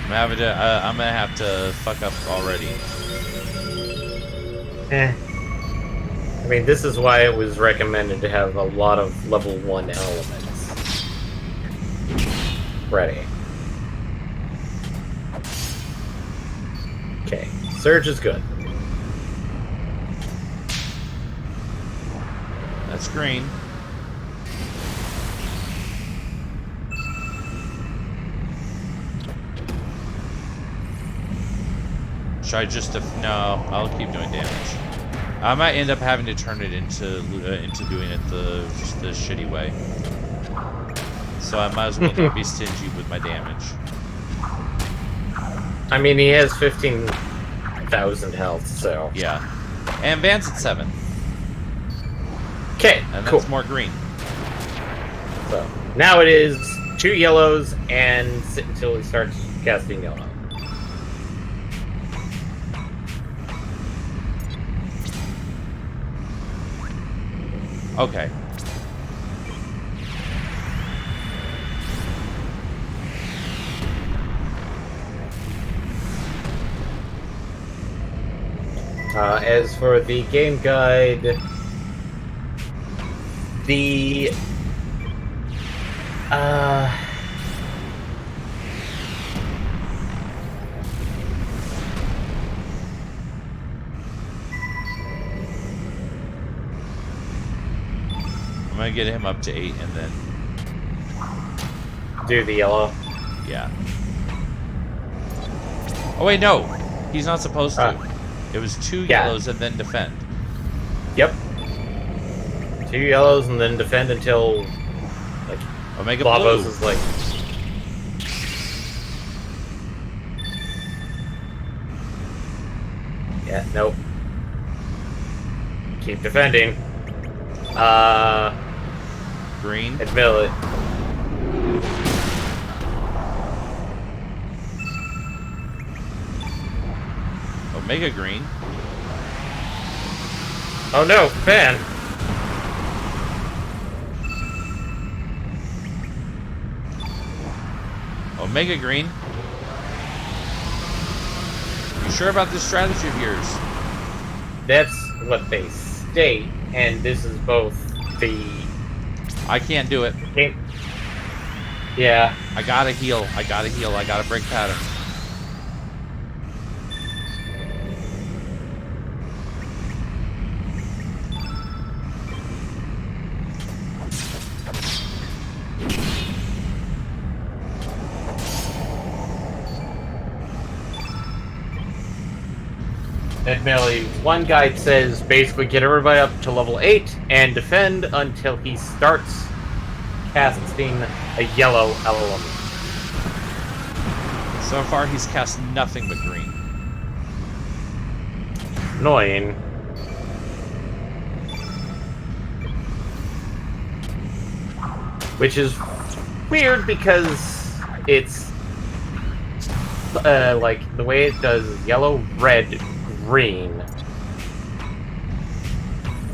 I'm gonna have to fuck up already. I mean, this is why it was recommended to have a lot of level 1 elements ready. Okay, Surge is good. That's green. Should I just no? I'll keep doing damage. I might end up having to turn it into doing it the shitty way. So I might as well not be stingy with my damage. I mean, he has 15,000 health, so Yeah, and Van's at 7. okay, And cool. that's more green. So now it is 2 yellows and sit until he starts casting yellow. Okay. As for the game guide, the I'm gonna get him up to 8 and then do the yellow. yeah. Oh wait, no, he's not supposed to. It was 2 Yeah. yellows and then defend. Yep. 2 yellows and then defend until like Omega Lavos blue. is like. Yeah. Nope. Keep defending. Green. Admit it. Omega green. Oh no, fan. Omega green. You sure about this strategy of yours? That's what they state, and this is both the. I can't do it. Yeah. I gotta heal. I gotta heal. I gotta break pattern. Admittedly, one guide says basically get everybody up to level 8 and defend until he starts casting a yellow element. So far, he's cast nothing but green. Annoying. Which is weird because it's like the way it does yellow, red, green,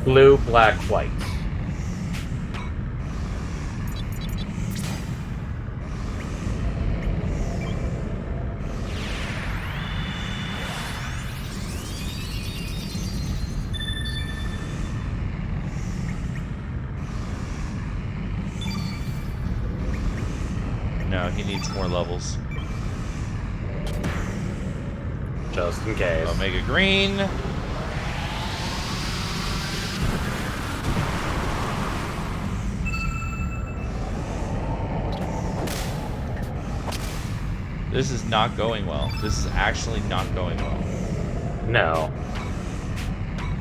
blue, black, white. No, he needs more levels. Just in case. Omega green. This is not going well. This is actually not going well. No.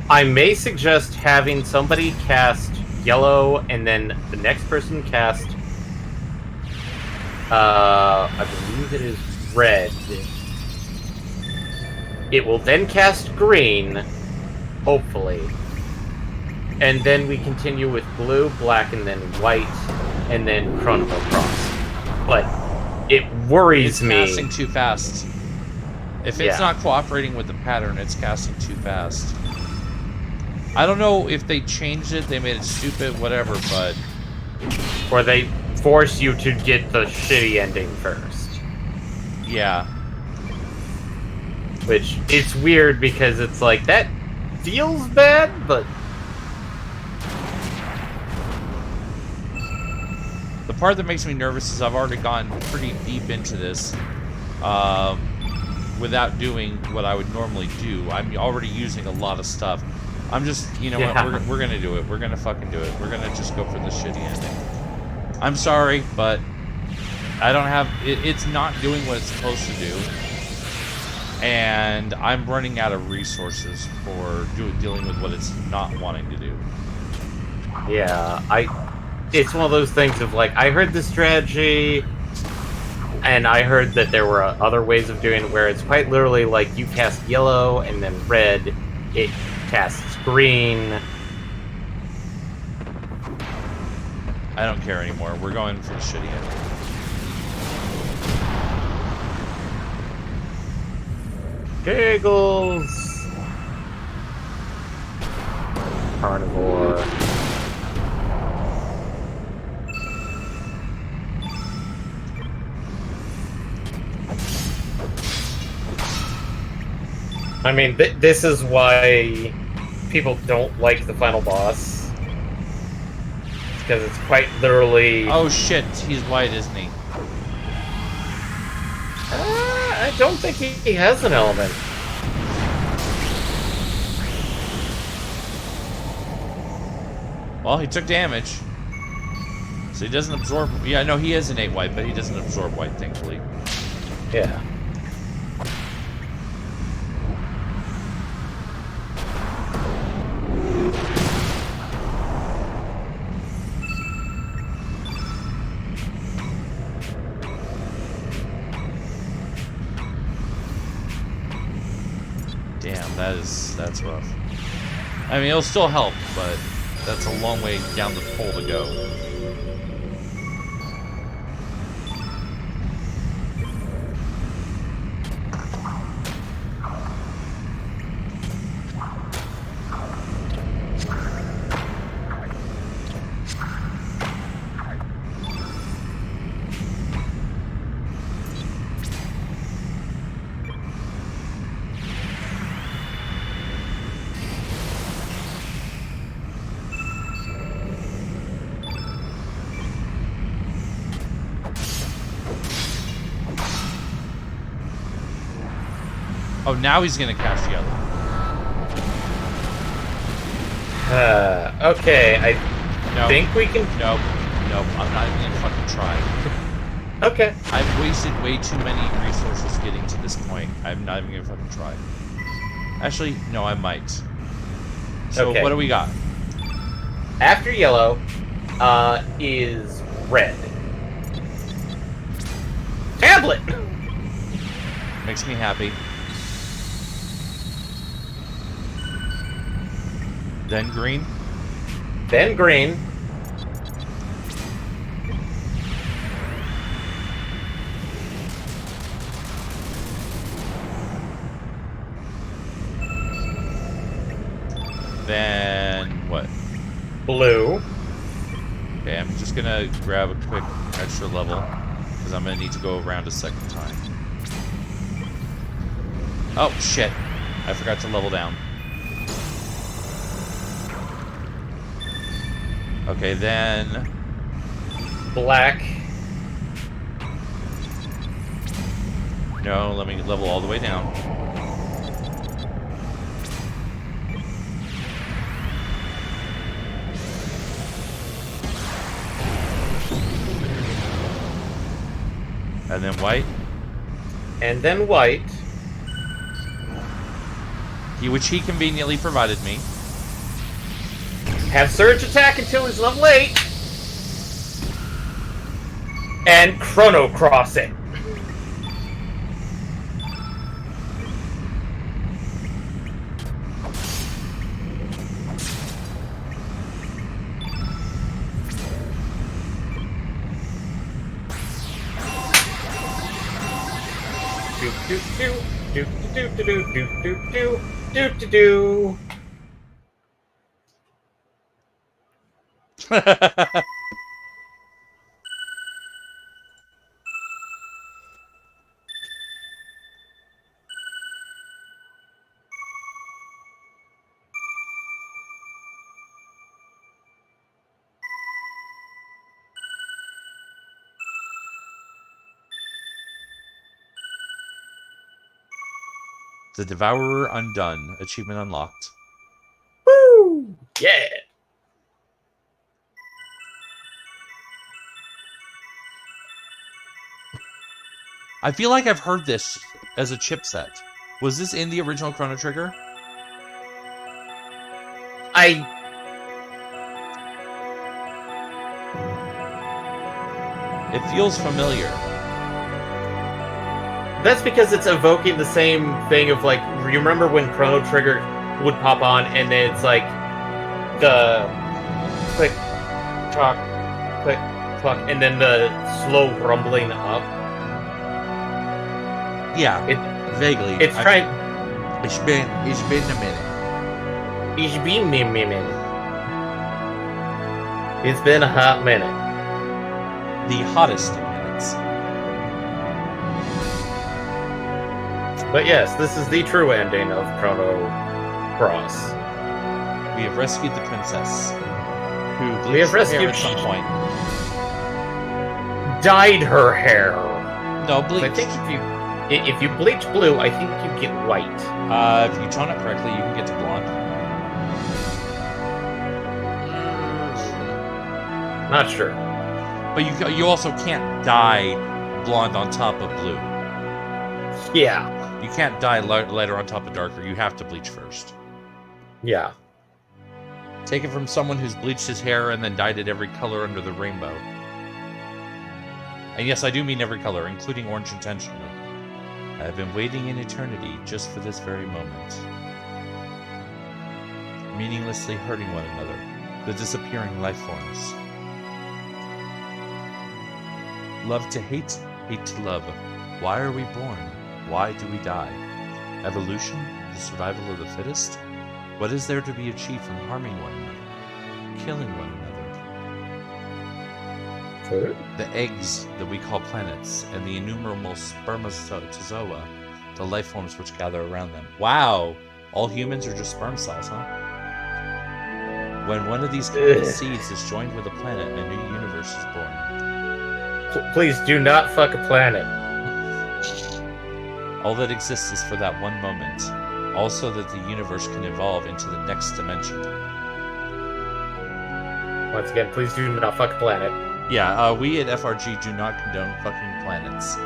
I may suggest having somebody cast yellow and then the next person cast I believe it is red. It will then cast green, hopefully. And then we continue with blue, black, and then white, and then Chrono Cross. But it worries It's me. casting too fast. If it's not cooperating with the pattern, it's casting too fast. I don't know if they changed it, they made it stupid, whatever, but... Or they force you to get the shitty ending first. Yeah. Which, it's weird because it's like, that feels bad, but... The part that makes me nervous is I've already gone pretty deep into this without doing what I would normally do. I'm already using a lot of stuff. I'm just, you know what, we're gonna do it. We're gonna fucking do it. We're gonna just go for the shitty ending. I'm sorry, but I don't have... It's not doing what it's supposed to do. And I'm running out of resources for dealing with what it's not wanting to do. Yeah, it's one of those things of like, I heard the strategy, and I heard that there were other ways of doing it where it's quite literally like you cast yellow and then red, it casts green. I don't care anymore. We're going for the shitty ending. Giggles! Carnivore. I mean, this is why people don't like the final boss. Because it's quite literally... Oh shit, he's white, isn't he? I don't think he has an element. Well, he took damage. So he doesn't absorb... Yeah, no, he is innate white, but he doesn't absorb white, thankfully. Yeah. That's rough. I mean, it'll still help, but that's a long way down the pole to go. Oh, now he's gonna cast yellow. Okay, I think we can... Nope. I'm not even gonna fucking try. Okay. I've wasted way too many resources getting to this point. I'm not even gonna fucking try. Actually, no, I might. So Okay. what do we got? After yellow, is red. Tablet! Makes me happy. Then green. Then green. Then what? Blue. Okay, I'm just gonna grab a quick extra level because I'm gonna need to go around a second time. Oh shit! I forgot to level down. Okay, then Black. no, let me level all the way down. And then white. And then white. Which he conveniently provided me. Have surge attack until he's level 8. And chrono cross it. Do do do do do do do do do do do do. The Devourer undone. Achievement unlocked. Woo! Yeah. I feel like I've heard this as a chipset. Was this in the original Chrono Trigger? It feels familiar. That's because it's evoking the same thing of like, you remember when Chrono Trigger would pop on and then it's like the click, clock, click, clock, and then the slow rumbling up. Yeah, vaguely. It's trying. It's been a minute. It's been a minute. It's been a hot minute. The hottest of minutes. But yes, this is the true ending of Chrono Cross. We have rescued the princess, who We have bleached her hair rescued- at some point. Dyed her hair. No, I bleach. think if you bleach blue, I think you get white. If you tone it correctly, you can get to blonde. Not sure. But you also can't dye blonde on top of blue. Yeah. You can't dye lighter on top of darker. You have to bleach first. Yeah. Take it from someone who's bleached his hair and then dyed it every color under the rainbow. And yes, I do mean every color, including orange intentionally. I have been waiting in eternity just for this very moment. meaninglessly hurting one another, the disappearing life forms. Love to hate, hate to love. Why are we born? Why do we die? Evolution? The survival of the fittest? What is there to be achieved from harming one another? Killing one another? Food? The eggs that we call planets, and the innumerable spermatozoa, the life forms which gather around them. Wow! All humans are just sperm cells, huh? When one of these countless seeds is joined with a planet, a new universe is born. Please do not fuck a planet. All that exists is for that one moment, also that the universe can evolve into the next dimension. Once again, please do not fuck a planet. Yeah, we at FRG do not condone fucking planets.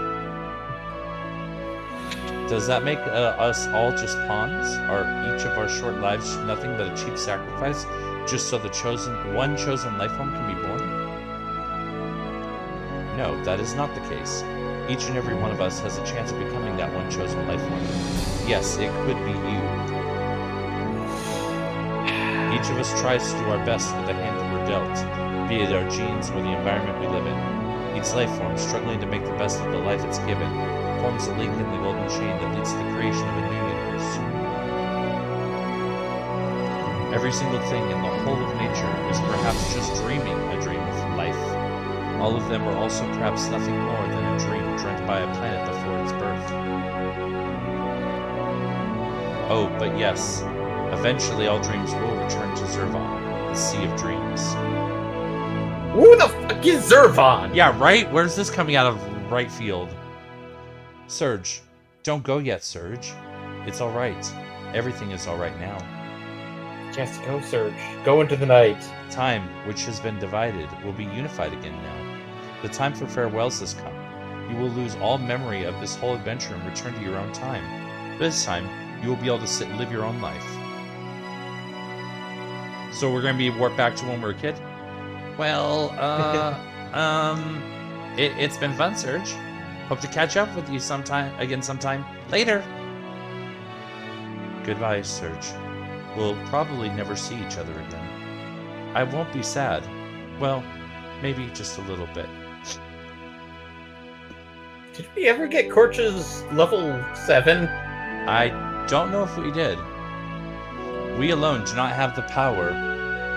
Does that make us all just pawns? Are each of our short lives nothing but a cheap sacrifice, just so the one chosen life form can be born? No, that is not the case. Each and every one of us has a chance of becoming that one chosen life form. Yes, it could be you. Each of us tries to do our best with the hand that we're dealt, be it our genes or the environment we live in. Each life form, struggling to make the best of the life it's given, forms a link in the golden chain that leads to the creation of a new universe. Every single thing in the whole of nature is perhaps just dreaming a dream of life. All of them are also perhaps nothing more than a dream dreamt by a planet before its birth. Oh, but yes, eventually all dreams will return to Zervan, the Sea of Dreams. Who the fuck is Zervan? Yeah, right? Where's this coming out of right field? Surge. Don't go yet, Surge. It's alright. Everything is alright now. Just go, Surge. Go into the night. Time, which has been divided, will be unified again now. The time for farewells has come. You will lose all memory of this whole adventure and return to your own time. This time, you will be able to sit and live your own life. So we're going to be warped back to when we were a kid? Well, it's been fun, Surge. Hope to catch up with you sometime later. Goodbye, Surge. We'll probably never see each other again. I won't be sad. Well, maybe just a little bit. Did we ever get Korch's level 7? I don't know if we did. We alone do not have the power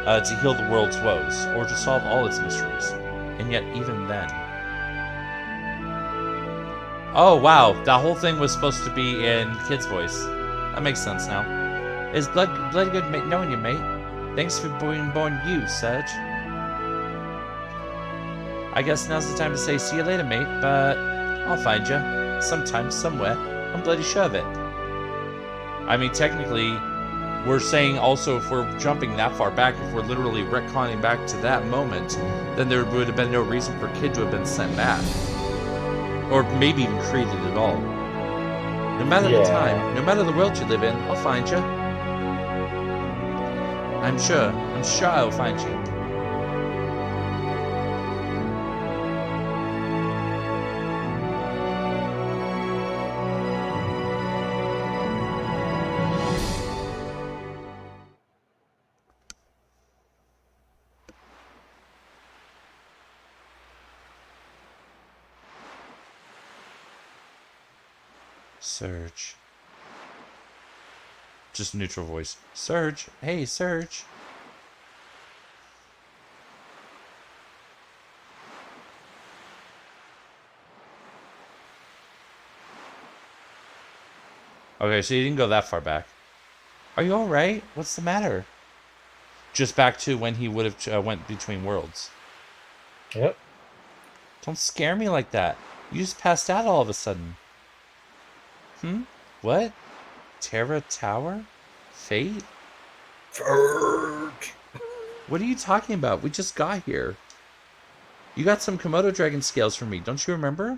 to heal the world's woes, or to solve all its mysteries. And yet, even then... Oh, wow. That whole thing was supposed to be in Kid's voice. That makes sense now. It's blood good knowing you, mate. Thanks for being born you, Surge. I guess now's the time to say see you later, mate, but I'll find you. Sometime, somewhere. I'm bloody sure of it. I mean, technically, we're saying also if we're jumping that far back, if we're literally retconning back to that moment, then there would have been no reason for Kid to have been sent back. Or maybe even created at all. No matter the time, no matter the world you live in, I'll find you. I'm sure I'll find you. Surge. Just neutral voice. Surge. Hey, Surge. Okay, so you didn't go that far back. Are you alright? What's the matter? Just back to when he would have went between worlds. Yep. Don't scare me like that. You just passed out all of a sudden. What? Terra Tower? Fate? FRG. What are you talking about? We just got here. You got some Komodo dragon scales for me, don't you remember?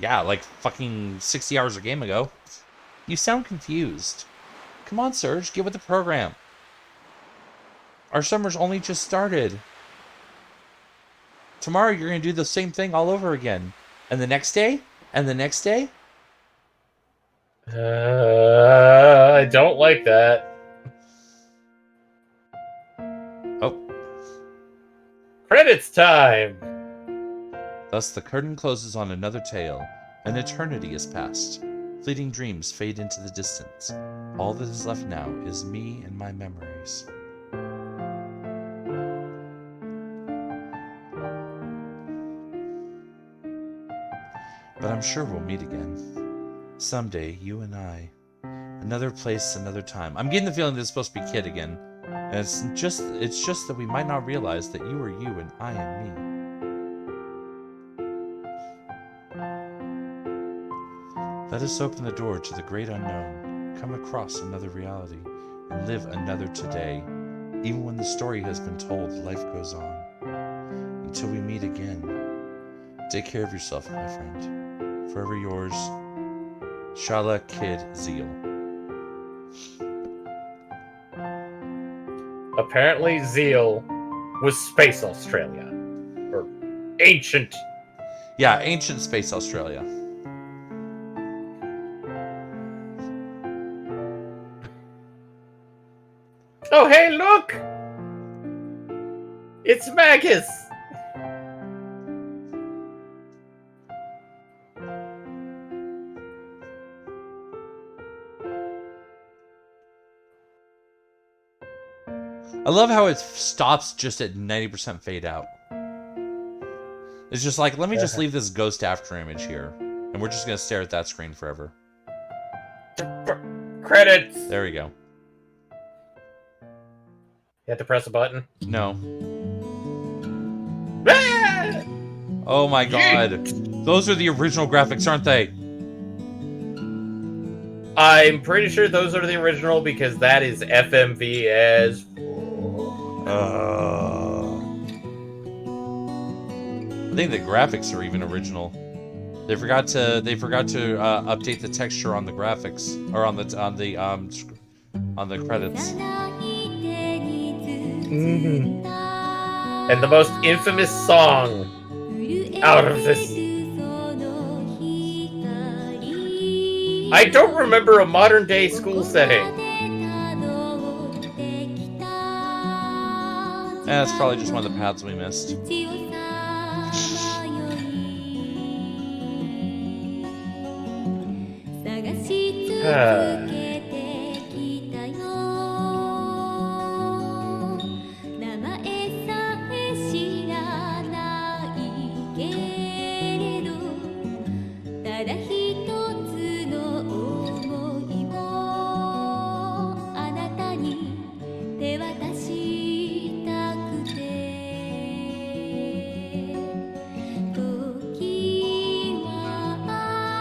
Yeah, like fucking 60 hours a game ago. You sound confused. Come on, Surge, get with the program. Our summer's only just started. Tomorrow you're going to do the same thing all over again. And the next day? And the next day? I don't like that. Credits time! Thus the curtain closes on another tale. An eternity has passed. Fleeting dreams fade into the distance. All that is left now is me and my memories. But I'm sure we'll meet again. Someday, you and I. Another place, another time. I'm getting the feeling that it's supposed to be Kid again. And it's just that we might not realize that you are you and I am me. Let us open the door to the great unknown, come across another reality, and live another today. Even when the story has been told, life goes on. Until we meet again. Take care of yourself, my friend. Forever yours, Shala Kid Zeal. Apparently, Zeal was Space Australia. Or ancient. Yeah, ancient Space Australia. Oh, hey, look! It's Magus! I love how it stops just at 90% fade out. It's just like, let me just leave this ghost after image here. And we're just going to stare at that screen forever. Credits! There we go. You have to press a button. No. Ah! Oh my god. Those are the original graphics, aren't they? I'm pretty sure those are the original because that is FMV as... I think the graphics are even original. They forgot to update the texture on the graphics or on the credits. Mm-hmm. And the most infamous song out of this. I don't remember a modern day school setting. That's probably just one of the paths we missed.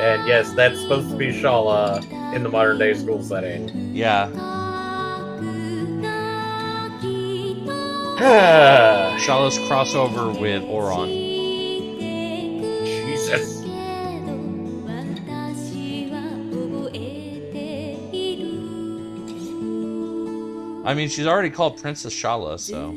And yes, that's supposed to be Shala in the modern day school setting. Yeah. Shala's crossover with Oron. Jesus. I mean, she's already called Princess Shala, so.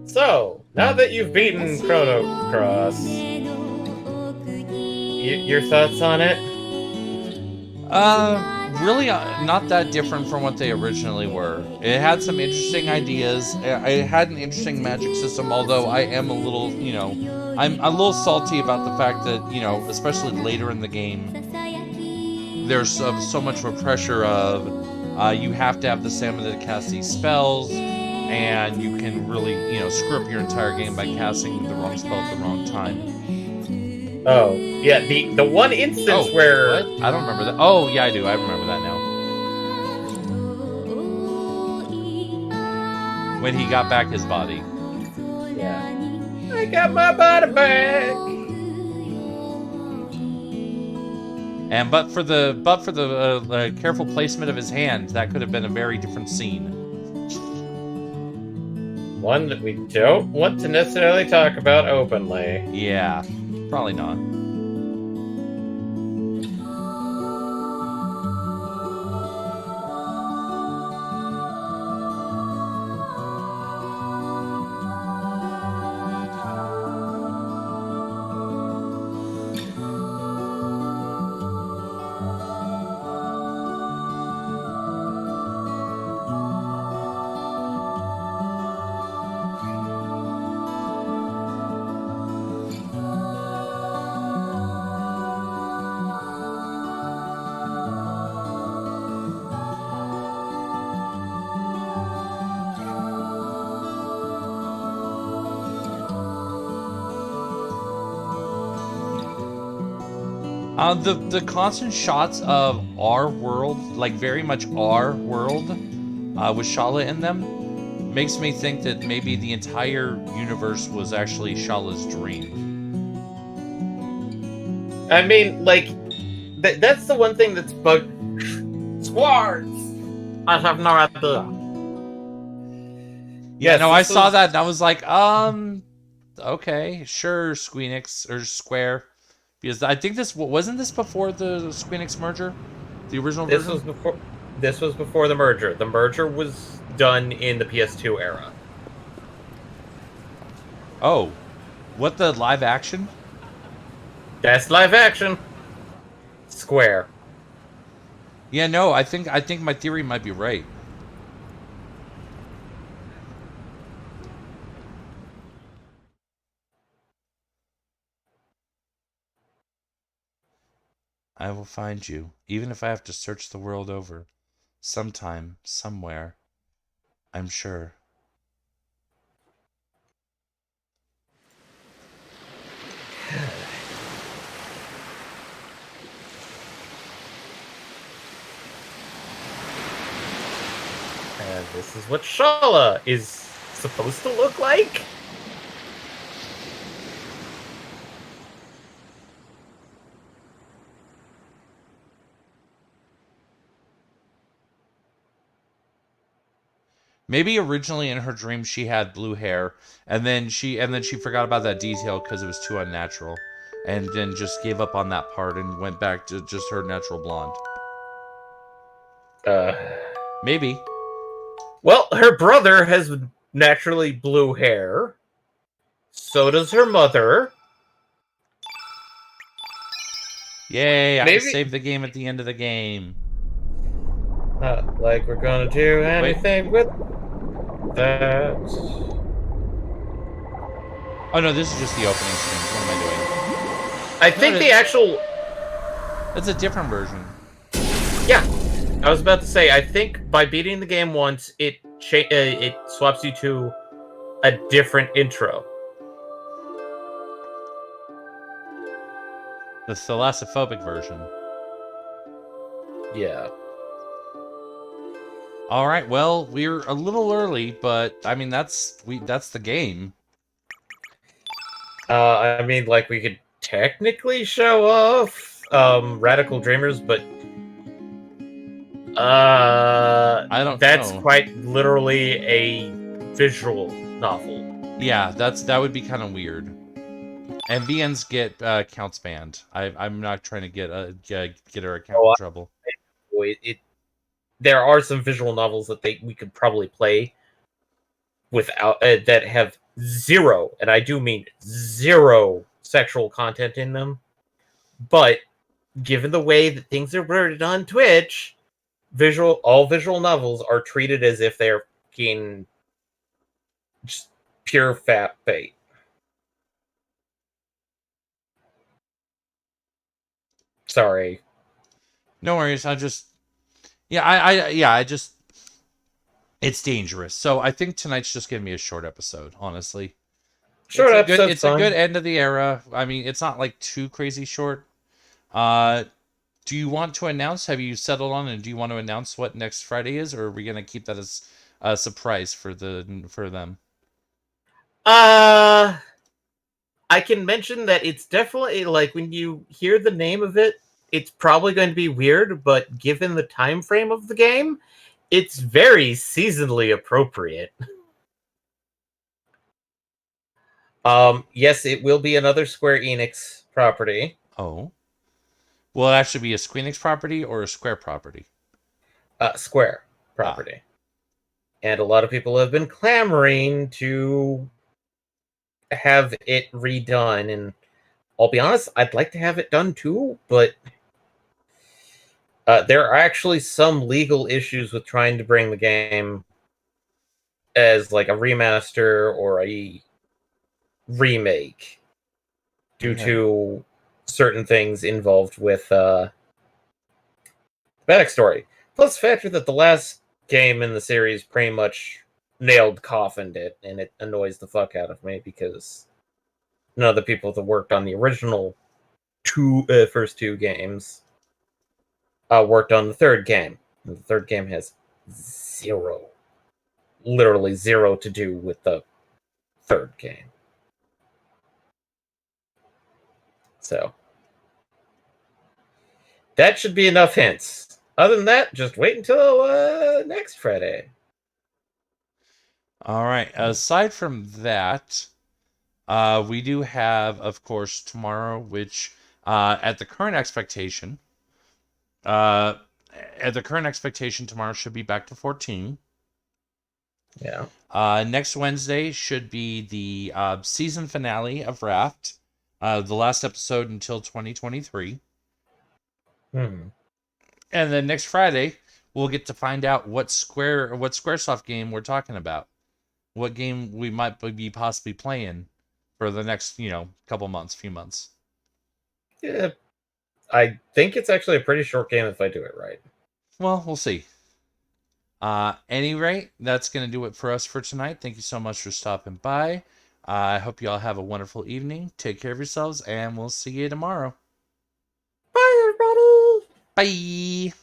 So, now that you've beaten Chrono Cross, your thoughts on it? Really not that different from what they originally were. It had some interesting ideas. It had an interesting magic system, although I am a little, I'm a little salty about the fact that, especially later in the game, there's so much of a pressure of you have to have the stamina to cast these spells, and you can really, screw up your entire game by casting the wrong spell at the wrong time. Oh, yeah, the one instance where... What? I don't remember that. Oh, yeah, I do. I remember that now. When he got back his body. Yeah. I got my body back! And but for the careful placement of his hand, that could have been a very different scene. One that we don't want to necessarily talk about openly. Yeah, probably not. The constant shots of our world, like very much our world, with Shala in them, makes me think that maybe the entire universe was actually Shala's dream. I mean, like, that's the one thing that's bugged. Squarts! I have no idea. Yeah, Yes, no, I this saw was- that and I was like, okay, sure, Squeenix or Square, because I think this wasn't this before the Squeenix merger, the original This version. was before. This was before the merger. The merger was done in the PS2 era. Oh, what, the live action? That's live action. Square. Yeah, no, I think my theory might be right. I will find you, even if I have to search the world over. Sometime, somewhere. I'm sure. And this is what Shala is supposed to look like? Maybe originally in her dream she had blue hair, and then she forgot about that detail because it was too unnatural, and then just gave up on that part and went back to just her natural blonde. Maybe. Well, her brother has naturally blue hair. So does her mother. Yay! I Maybe- saved the game at the end of the game. Not like we're gonna do anything with that. Oh no, this is just the opening screen. What am I doing? I think the actual. That's a different version. Yeah, I was about to say. I think by beating the game once, it swaps you to a different intro. The thalassophobic version. Yeah. All right. Well, we're a little early, but I mean that's the game. I mean, like we could technically show off Radical Dreamers, but I don't that's know. quite literally a visual novel. Yeah, that would be kind of weird. And VNs get counts banned. I'm not trying to get her account in trouble. There are some visual novels that we could probably play without that have zero, and I do mean zero sexual content in them. But given the way that things are worded on Twitch, all visual novels are treated as if they're fucking just pure fat bait. Sorry. No worries. I just it's dangerous. So I think tonight's just gonna be a short episode, honestly. Short episode. It's a good end of the era. I mean, it's not like too crazy short. Do you want to announce? Have you settled on, and do you want to announce what next Friday is, or are we gonna keep that as a surprise for them? I can mention that it's definitely like when you hear the name of it, it's probably going to be weird, but given the time frame of the game, it's very seasonally appropriate. Yes, it will be another Square Enix property. Oh. Will it actually be a Squeenix property or a Square property? Square property. And a lot of people have been clamoring to have it redone, and I'll be honest, I'd like to have it done too, but there are actually some legal issues with trying to bring the game as like a remaster or a remake due to certain things involved with backstory. Plus the factor that the last game in the series pretty much coffined it, and it annoys the fuck out of me because none of the people that worked on the original first two games worked on the third game. And the third game has literally zero to do with the third game. So that should be enough hints. Other than that, just wait until next Friday. All right. Aside from that, we do have, of course, tomorrow, which at the current expectation, tomorrow should be back to 14. Yeah. Next Wednesday should be the season finale of Raft, the last episode until 2023. Hmm. And then next Friday, we'll get to find out what Squaresoft game we're talking about. What game we might be possibly playing for the next, few months. Yeah. I think it's actually a pretty short game if I do it right. Well, we'll see. Any rate, that's going to do it for us for tonight. Thank you so much for stopping by. I hope you all have a wonderful evening. Take care of yourselves, and we'll see you tomorrow. Bye, everybody. Bye.